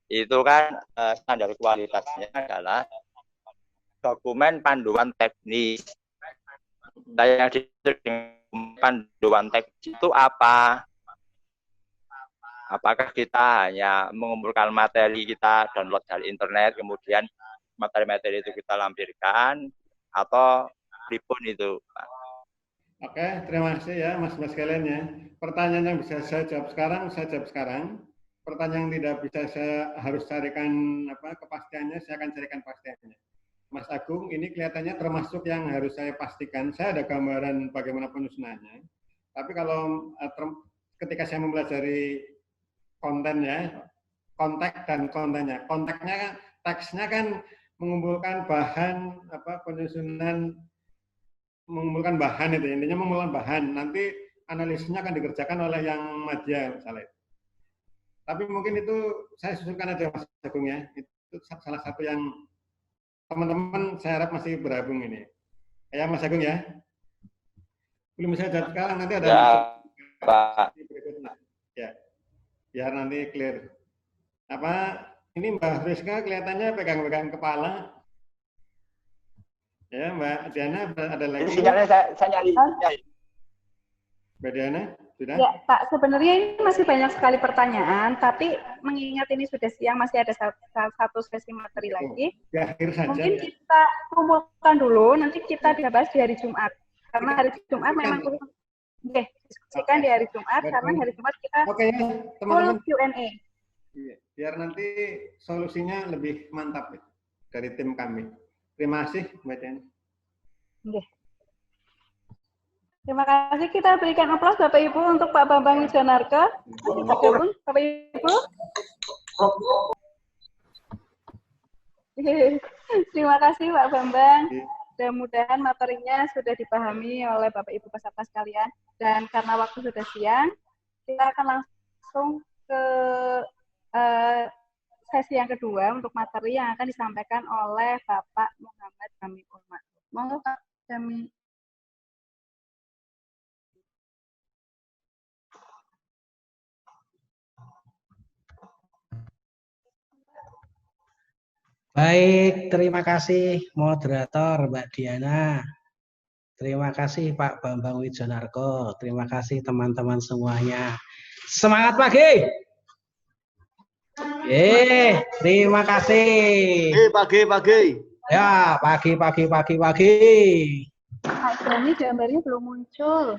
itu kan standar kualitasnya adalah dokumen panduan teknis. Nah, yang dimaksud dengan panduan teknis itu apa? Apakah kita hanya mengumpulkan materi, kita download dari internet, kemudian materi-materi itu kita lampirkan, atau pripun itu? Oke, terima kasih ya Mas-mas kalian ya. Pertanyaan yang bisa saya jawab sekarang, saya jawab sekarang. Pertanyaan yang tidak bisa saya harus carikan kepastiannya, saya akan carikan pastiannya. Mas Agung, ini kelihatannya termasuk yang harus saya pastikan. Saya ada gambaran bagaimana penyusunannya. Tapi kalau ketika saya mempelajari konten ya, konteks dan kontennya. Konteksnya kan, teksnya kan mengumpulkan bahan penyusunan, mengumpulkan bahan itu, intinya mengumpulkan bahan. Nanti analisisnya akan dikerjakan oleh yang madya misalnya. Tapi mungkin itu saya susulkan aja Mas Agung ya. Itu salah satu yang teman-teman saya harap masih bergabung ini. Ya Mas Agung ya. Belum bisa jawab sekarang, nanti ada ya, Pak. Ya. Biar nanti clear. Ini Mbak Rizka kelihatannya pegang-pegang kepala. Ya, Mbak Diana ada lagi. Sinyalnya saya nyari. Mbak Diana, sudah? Ya, Pak, sebenarnya ini masih banyak sekali pertanyaan, tapi mengingat ini sudah siang, masih ada satu sesi materi lagi. Di akhir saja. Mungkin Ya. kita kumpulkan dulu, nanti kita bahas di hari Jumat. Karena hari Jumat memang diskusikan di hari Jumat, karena hari Jumat kita Oke, ya, full teman-teman. Q&A. Iya, biar nanti solusinya lebih mantap ya, dari tim kami. Terima kasih, Mbak Diana. Oke. Terima kasih. Kita berikan aplaus Bapak Ibu untuk Pak Bambang Wijanarko. Bergabung, Bapak Ibu. Terima kasih Pak Bambang. Mudah-mudahan materinya sudah dipahami oleh Bapak Ibu peserta sekalian. Dan karena waktu sudah siang, kita akan langsung ke sesi yang kedua untuk materi yang akan disampaikan oleh Bapak Muhammad Jami Ulma. Monggo Pak Jami. Baik, terima kasih moderator Mbak Diana. Terima kasih Pak Bambang Wijanarko. Terima kasih teman-teman semuanya. Semangat pagi. Terima kasih. Pagi. Ya, pagi. Pak Jami gambarnya belum muncul.